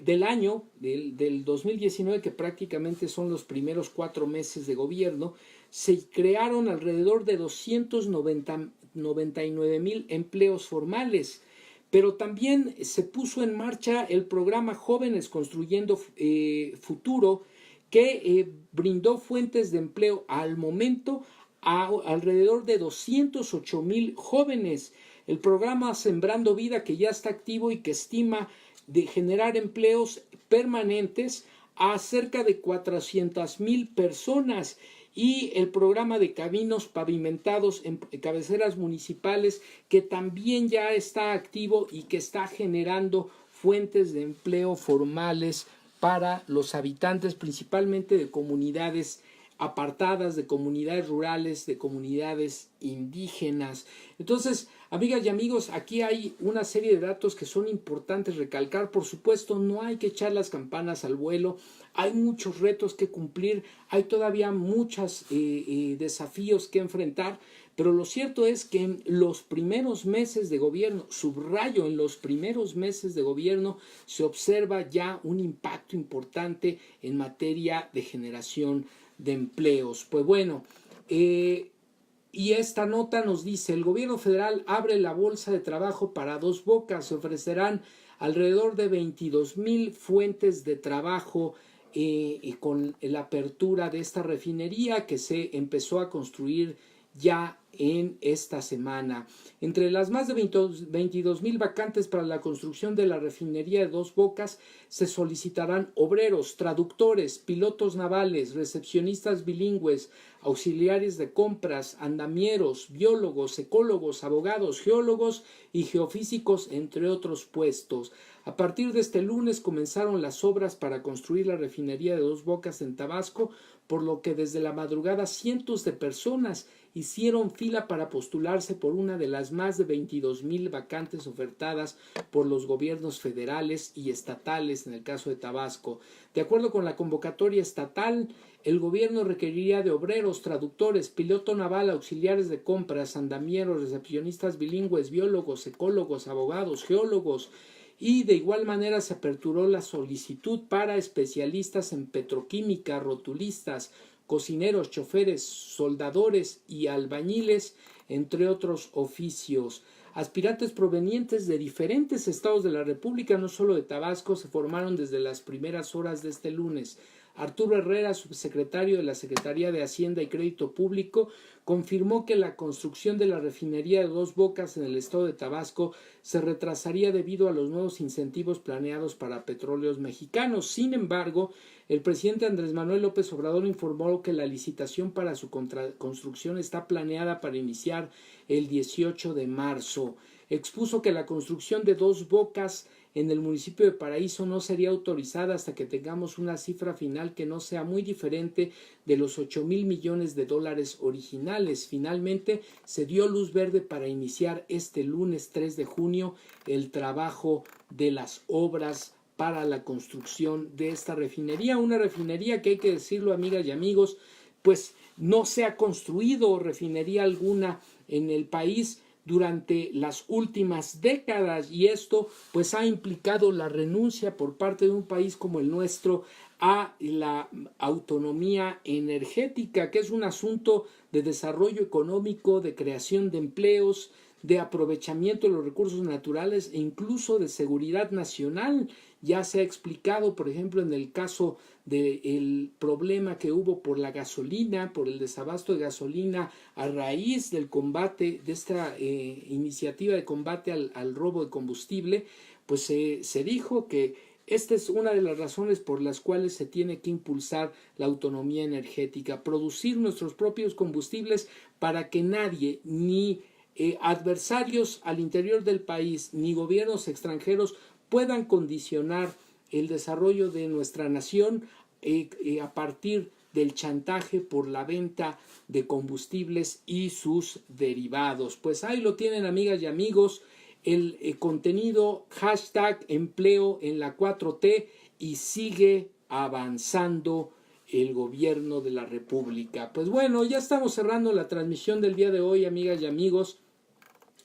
del año, del 2019, que prácticamente son los primeros 4 meses de gobierno, se crearon alrededor de 299,000 empleos formales, pero también se puso en marcha el programa Jóvenes Construyendo Futuro, que brindó fuentes de empleo al momento a alrededor de 208,000 jóvenes. El programa Sembrando Vida, que ya está activo y que estima de generar empleos permanentes a cerca de 400,000 personas, y el programa de caminos pavimentados en cabeceras municipales, que también ya está activo y que está generando fuentes de empleo formales para los habitantes, principalmente de comunidades apartadas, de comunidades rurales, de comunidades indígenas. Entonces, amigas y amigos, aquí hay una serie de datos que son importantes recalcar. Por supuesto, no hay que echar las campanas al vuelo, hay muchos retos que cumplir, hay todavía muchos desafíos que enfrentar, pero lo cierto es que en los primeros meses de gobierno, subrayo, en los primeros meses de gobierno, se observa ya un impacto importante en materia de generación de empleos. Pues bueno, y esta nota nos dice: el gobierno federal abre la bolsa de trabajo para Dos Bocas, se ofrecerán alrededor de 22,000 fuentes de trabajo con la apertura de esta refinería que se empezó a construir ya en esta semana. Entre las más de 22,000 vacantes para la construcción de la refinería de Dos Bocas se solicitarán obreros, traductores, pilotos navales, recepcionistas bilingües, auxiliares de compras, andamieros, biólogos, ecólogos, abogados, geólogos y geofísicos, entre otros puestos. A partir de este lunes comenzaron las obras para construir la refinería de Dos Bocas en Tabasco, por lo que desde la madrugada cientos de personas hicieron fila para postularse por una de las más de 22,000 vacantes ofertadas por los gobiernos federales y estatales en el caso de Tabasco. De acuerdo con la convocatoria estatal, el gobierno requeriría de obreros, traductores, piloto naval, auxiliares de compras, andamieros, recepcionistas bilingües, biólogos, ecólogos, abogados, geólogos, y de igual manera se aperturó la solicitud para especialistas en petroquímica, rotulistas, cocineros, choferes, soldadores y albañiles, entre otros oficios. Aspirantes provenientes de diferentes estados de la República, no solo de Tabasco, se formaron desde las primeras horas de este lunes. Arturo Herrera, subsecretario de la Secretaría de Hacienda y Crédito Público, confirmó que la construcción de la refinería de Dos Bocas en el estado de Tabasco se retrasaría debido a los nuevos incentivos planeados para petróleos mexicanos. Sin embargo, el presidente Andrés Manuel López Obrador informó que la licitación para su construcción está planeada para iniciar el 18 de marzo. Expuso que la construcción de Dos Bocas en el municipio de Paraíso no sería autorizada hasta que tengamos una cifra final que no sea muy diferente de los 8,000 millones de dólares originales. Finalmente, se dio luz verde para iniciar este lunes 3 de junio el trabajo de las obras para la construcción de esta refinería. Una refinería que, hay que decirlo, amigas y amigos, pues no se ha construido refinería alguna en el país durante las últimas décadas, y esto pues ha implicado la renuncia por parte de un país como el nuestro a la autonomía energética, que es un asunto de desarrollo económico, de creación de empleos, de aprovechamiento de los recursos naturales e incluso de seguridad nacional. Ya se ha explicado, por ejemplo, en el caso del problema que hubo por la gasolina, por el desabasto de gasolina a raíz del combate, de esta iniciativa de combate al robo de combustible, pues se dijo que esta es una de las razones por las cuales se tiene que impulsar la autonomía energética, producir nuestros propios combustibles para que nadie, ni adversarios al interior del país, ni gobiernos extranjeros puedan condicionar el desarrollo de nuestra nación a partir del chantaje por la venta de combustibles y sus derivados. Pues ahí lo tienen, amigas y amigos, el contenido #empleo en la 4T, y sigue avanzando el gobierno de la República. Pues bueno, ya estamos cerrando la transmisión del día de hoy, amigas y amigos,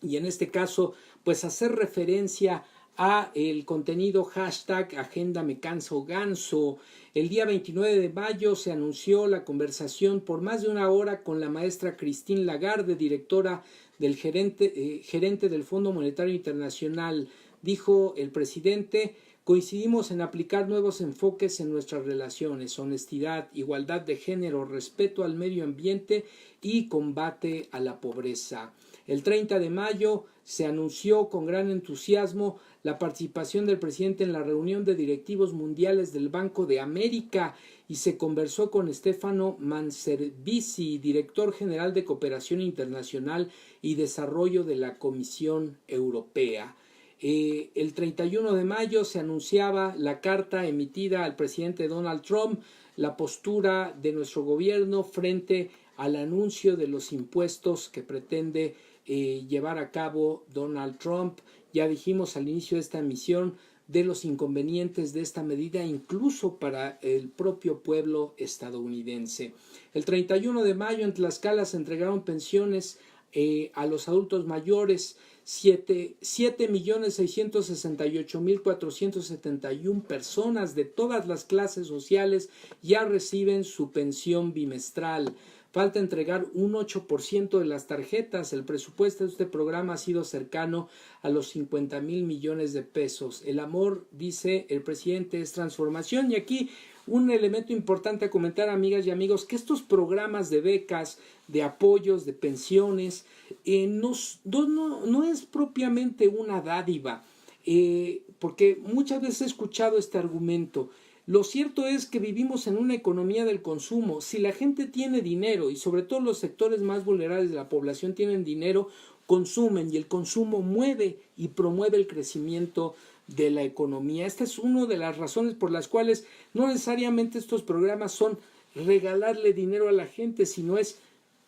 y en este caso pues hacer referencia a el contenido #Agenda Me Canso Ganso. El día 29 de mayo se anunció la conversación por más de una hora con la maestra Christine Lagarde, directora del gerente del Fondo Monetario Internacional. Dijo el presidente: coincidimos en aplicar nuevos enfoques en nuestras relaciones: honestidad, igualdad de género, respeto al medio ambiente y combate a la pobreza. El 30 de mayo se anunció con gran entusiasmo la participación del presidente en la reunión de directivos mundiales del Banco de América, y se conversó con Stefano Manservisi, director general de Cooperación Internacional y Desarrollo de la Comisión Europea. El 31 de mayo se anunciaba la carta emitida al presidente Donald Trump, la postura de nuestro gobierno frente al anuncio de los impuestos que pretende llevar a cabo Donald Trump. Ya dijimos al inicio de esta emisión de los inconvenientes de esta medida, incluso para el propio pueblo estadounidense. El 31 de mayo en Tlaxcala se entregaron pensiones a los adultos mayores. 7,668,471 personas de todas las clases sociales ya reciben su pensión bimestral. Falta entregar un 8% de las tarjetas. El presupuesto de este programa ha sido cercano a los 50,000 millones de pesos. El amor, dice el presidente, es transformación. Y aquí un elemento importante a comentar, amigas y amigos, que estos programas de becas, de apoyos, de pensiones, no es propiamente una dádiva, porque muchas veces he escuchado este argumento. Lo cierto es que vivimos en una economía del consumo. Si la gente tiene dinero, y sobre todo los sectores más vulnerables de la población tienen dinero, consumen, y el consumo mueve y promueve el crecimiento de la economía. Esta es una de las razones por las cuales no necesariamente estos programas son regalarle dinero a la gente, sino es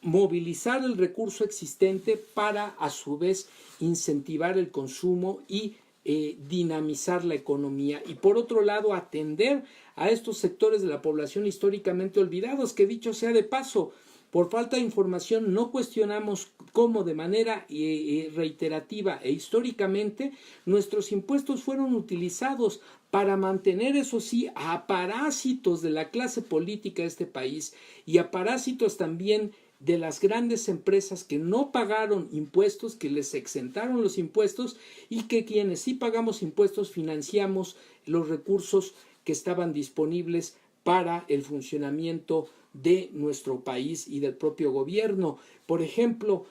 movilizar el recurso existente para a su vez incentivar el consumo y dinamizar la economía, y por otro lado atender a estos sectores de la población históricamente olvidados, que dicho sea de paso, por falta de información no cuestionamos cómo de manera reiterativa e históricamente nuestros impuestos fueron utilizados para mantener, eso sí, a parásitos de la clase política de este país y a parásitos también de las grandes empresas que no pagaron impuestos, que les exentaron los impuestos, y que quienes sí pagamos impuestos financiamos los recursos que estaban disponibles para el funcionamiento de nuestro país y del propio gobierno. Por ejemplo,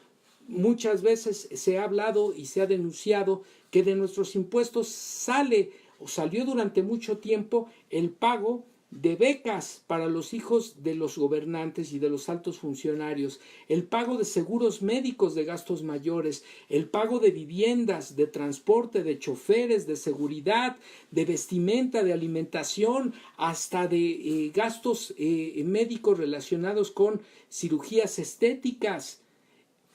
muchas veces se ha hablado y se ha denunciado que de nuestros impuestos salió durante mucho tiempo el pago de becas para los hijos de los gobernantes y de los altos funcionarios, el pago de seguros médicos de gastos mayores, el pago de viviendas, de transporte, de choferes, de seguridad, de vestimenta, de alimentación, hasta de gastos médicos relacionados con cirugías estéticas.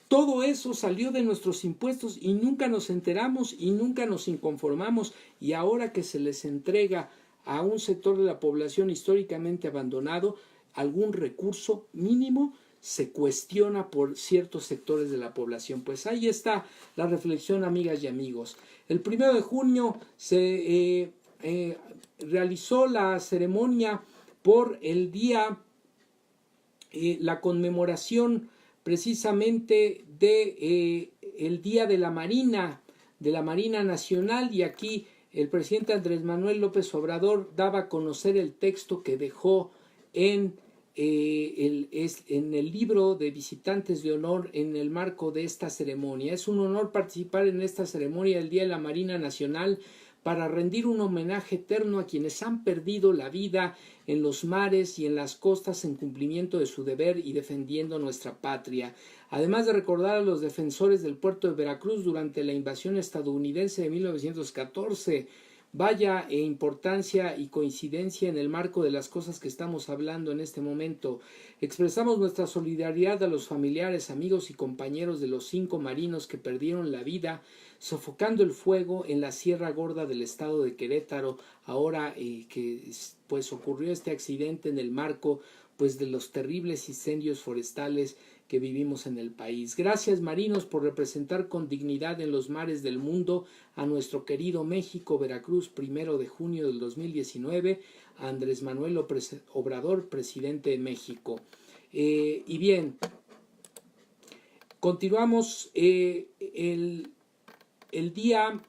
Todo eso salió de nuestros impuestos y nunca nos enteramos y nunca nos inconformamos, y ahora que se les entrega a un sector de la población históricamente abandonado algún recurso mínimo, se cuestiona por ciertos sectores de la población. Pues ahí está la reflexión, amigas y amigos. El 1 de junio se realizó la ceremonia por el día, la conmemoración precisamente de el Día de la Marina Nacional, y aquí el presidente Andrés Manuel López Obrador daba a conocer el texto que dejó en el libro de visitantes de honor en el marco de esta ceremonia. Es un honor participar en esta ceremonia del Día de la Marina Nacional para rendir un homenaje eterno a quienes han perdido la vida en los mares y en las costas en cumplimiento de su deber y defendiendo nuestra patria. Además de recordar a los defensores del puerto de Veracruz durante la invasión estadounidense de 1914, vaya importancia y coincidencia en el marco de las cosas que estamos hablando en este momento. Expresamos nuestra solidaridad a los familiares, amigos y compañeros de los 5 marinos que perdieron la vida sofocando el fuego en la Sierra Gorda del estado de Querétaro, ahora que pues ocurrió este accidente en el marco pues de los terribles incendios forestales que vivimos en el país. Gracias, marinos, por representar con dignidad en los mares del mundo a nuestro querido México. Veracruz, 1 de junio del 2019, a Andrés Manuel López Obrador, presidente de México. Y bien, continuamos. El día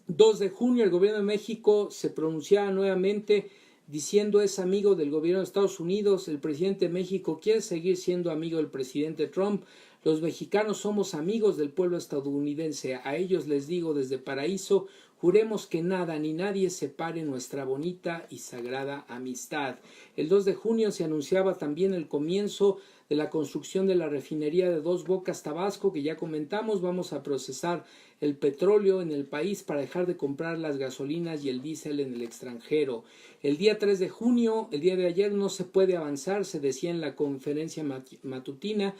2 de junio el gobierno de México se pronunciaba nuevamente diciendo es amigo del gobierno de Estados Unidos. El presidente de México quiere seguir siendo amigo del presidente Trump. Los mexicanos somos amigos del pueblo estadounidense. A ellos les digo desde Paraíso, juremos que nada ni nadie separe nuestra bonita y sagrada amistad. El 2 de junio se anunciaba también el comienzo de la construcción de la refinería de Dos Bocas, Tabasco, que ya comentamos. Vamos a procesar el petróleo en el país para dejar de comprar las gasolinas y el diésel en el extranjero. El día 3 de junio, el día de ayer, no se puede avanzar, se decía en la conferencia matutina,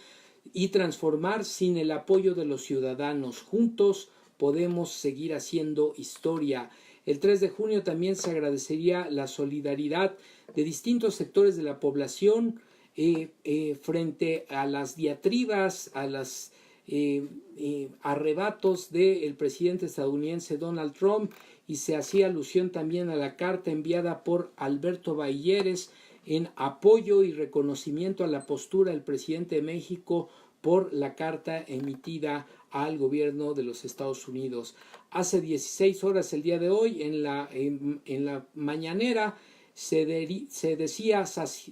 y transformar sin el apoyo de los ciudadanos. Juntos podemos seguir haciendo historia. El 3 de junio también se agradecería la solidaridad de distintos sectores de la población frente a las diatribas, a los arrebatos del presidente estadounidense Donald Trump, y se hacía alusión también a la carta enviada por Alberto Ballesteros en apoyo y reconocimiento a la postura del presidente de México por la carta emitida al gobierno de los Estados Unidos. Hace 16 horas el día de hoy, en la mañanera, se decía,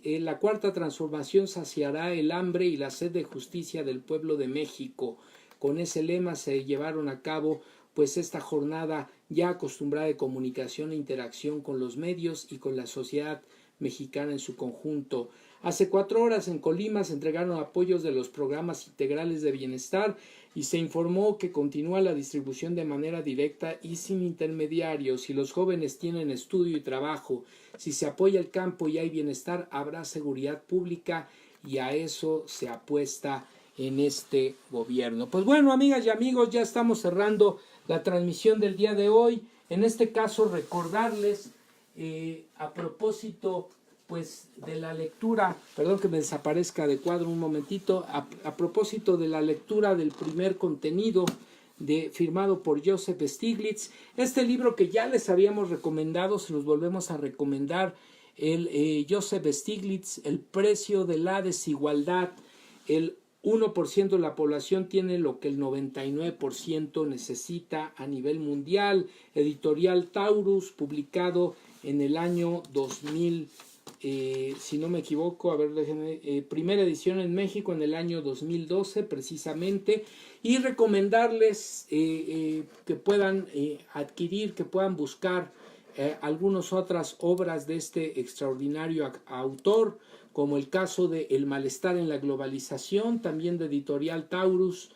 la cuarta transformación saciará el hambre y la sed de justicia del pueblo de México. Con ese lema se llevaron a cabo pues esta jornada ya acostumbrada de comunicación e interacción con los medios y con la sociedad mexicana en su conjunto. Hace 4 horas en Colima se entregaron apoyos de los programas integrales de bienestar y se informó que continúa la distribución de manera directa y sin intermediarios. Si los jóvenes tienen estudio y trabajo, si se apoya el campo y hay bienestar, habrá seguridad pública y a eso se apuesta en este gobierno. Pues bueno, amigas y amigos, ya estamos cerrando la transmisión del día de hoy. En este caso, recordarles a propósito pues de la lectura, perdón que me desaparezca de cuadro un momentito, a propósito de la lectura del primer contenido firmado por Joseph Stiglitz, este libro que ya les habíamos recomendado, se los volvemos a recomendar, Joseph Stiglitz, El precio de la desigualdad. El 1% de la población tiene lo que el 99% necesita a nivel mundial, editorial Taurus, publicado en el año 2000, si no me equivoco, a ver, déjenme, primera edición en México en el año 2012 precisamente, y recomendarles que puedan adquirir, que puedan buscar algunas otras obras de este extraordinario autor, como el caso de El malestar en la globalización, también de editorial Taurus,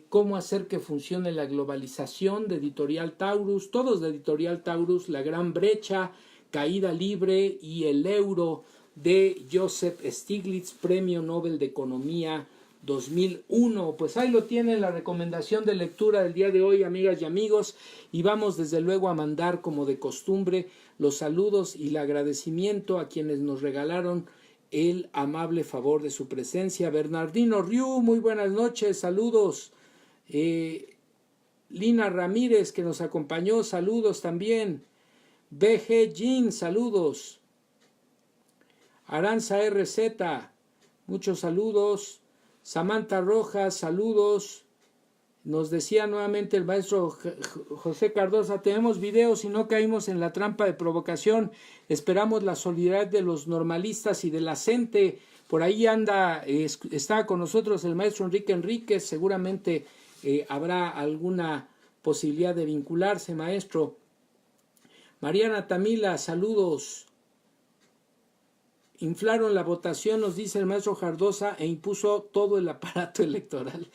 Cómo hacer que funcione la globalización, de editorial Taurus, todos de editorial Taurus, La gran brecha, Caída libre y El euro, de Joseph Stiglitz, Premio Nobel de Economía 2001. Pues ahí lo tienen, la recomendación de lectura del día de hoy, amigas y amigos, y vamos desde luego a mandar, como de costumbre, los saludos y el agradecimiento a quienes nos regalaron el amable favor de su presencia. Bernardino Riu, muy buenas noches, saludos. Lina Ramírez, que nos acompañó, saludos también. BG Jean, saludos. Aranza RZ, muchos saludos. Samantha Rojas, saludos. Nos decía nuevamente el maestro José Cardosa, tenemos videos y no caímos en la trampa de provocación. Esperamos la solidaridad de los normalistas y de la gente. Por ahí anda, está con nosotros el maestro Enrique Enríquez. Seguramente habrá alguna posibilidad de vincularse, maestro. Mariana Tamila, saludos. Inflaron la votación, nos dice el maestro Cardosa, e impuso todo el aparato electoral.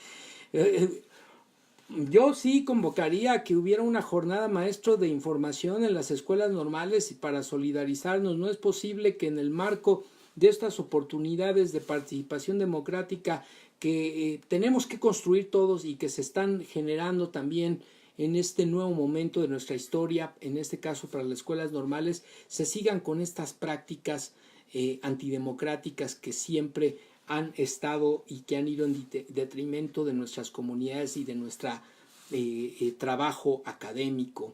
Yo sí convocaría a que hubiera una jornada, maestro, de información en las escuelas normales para solidarizarnos. No es posible que en el marco de estas oportunidades de participación democrática que tenemos que construir todos y que se están generando también en este nuevo momento de nuestra historia, en este caso para las escuelas normales, se sigan con estas prácticas antidemocráticas que siempre han estado y que han ido en detrimento de nuestras comunidades y de nuestro trabajo académico.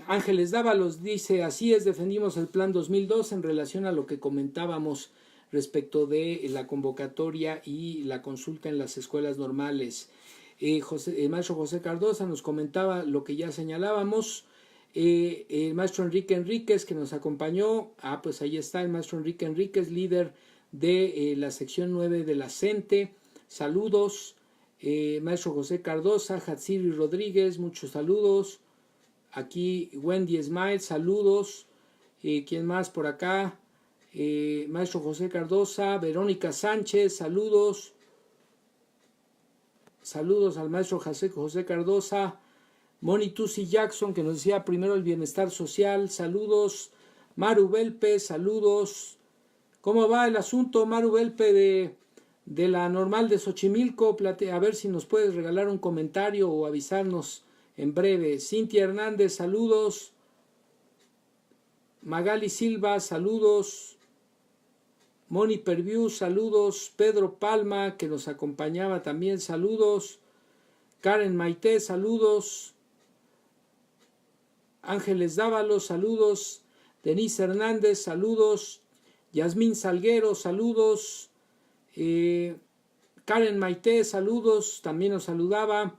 Ángeles Dávalos dice, así es, defendimos el Plan 2002 en relación a lo que comentábamos respecto de la convocatoria y la consulta en las escuelas normales. El maestro José Cardosa nos comentaba lo que ya señalábamos. El maestro Enrique Enríquez, que nos acompañó, pues ahí está el maestro Enrique Enríquez, líder de la sección 9 de la CENTE. Saludos. Maestro José Cardosa, Hatsiri Rodríguez, muchos saludos. Aquí Wendy Smile, saludos. ¿Quién más por acá? Maestro José Cardosa, Verónica Sánchez, saludos. Saludos al maestro José Cardosa. Moni Tusi Jackson, que nos decía primero el bienestar social, saludos. Maru Belpe, saludos. ¿Cómo va el asunto, Maru Belpe, de la normal de Xochimilco? A ver si nos puedes regalar un comentario o avisarnos en breve. Cintia Hernández, saludos. Magali Silva, saludos. Moni Perviu, saludos. Pedro Palma, que nos acompañaba también, saludos. Karen Maite, saludos. Ángeles Dávalos, saludos. Denise Hernández, saludos. Yasmín Salguero, saludos. Karen Maite, saludos. También nos saludaba.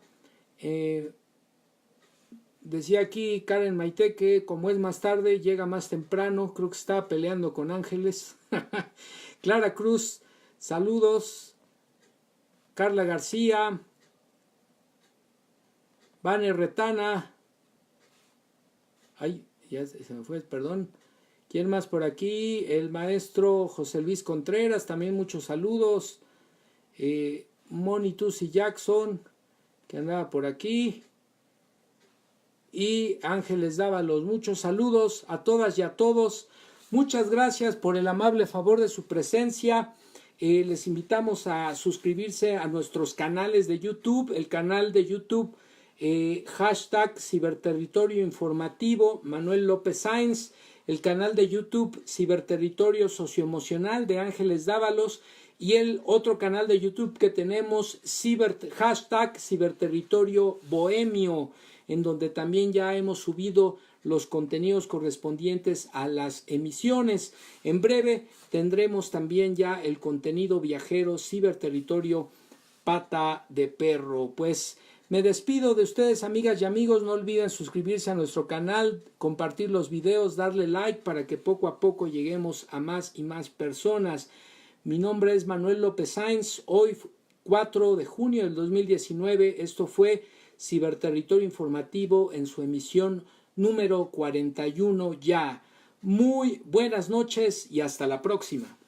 Decía aquí Karen Maite que como es más tarde, llega más temprano. Creo que estaba peleando con Ángeles. Clara Cruz, saludos. Carla García. Vane Retana. Ay, ya se me fue, perdón. ¿Quién más por aquí? El maestro José Luis Contreras, también muchos saludos. Moni Tusi Jackson, que andaba por aquí. Y Ángeles Dávalos, muchos saludos a todas y a todos. Muchas gracias por el amable favor de su presencia. Les invitamos a suscribirse a nuestros canales de YouTube, el canal de YouTube hashtag Ciberterritorio Informativo Manuel López Sainz, el canal de YouTube Ciberterritorio Socioemocional de Ángeles Dávalos y el otro canal de YouTube que tenemos hashtag Ciberterritorio Bohemio, en donde también ya hemos subido los contenidos correspondientes a las emisiones. En breve tendremos también ya el contenido viajero Ciberterritorio Pata de Perro. Pues me despido de ustedes, amigas y amigos. No olviden suscribirse a nuestro canal, compartir los videos, darle like para que poco a poco lleguemos a más y más personas. Mi nombre es Manuel López Sainz. Hoy 4 de junio del 2019. Esto fue Ciberterritorio Informativo en su emisión número 41 ya. Muy buenas noches y hasta la próxima.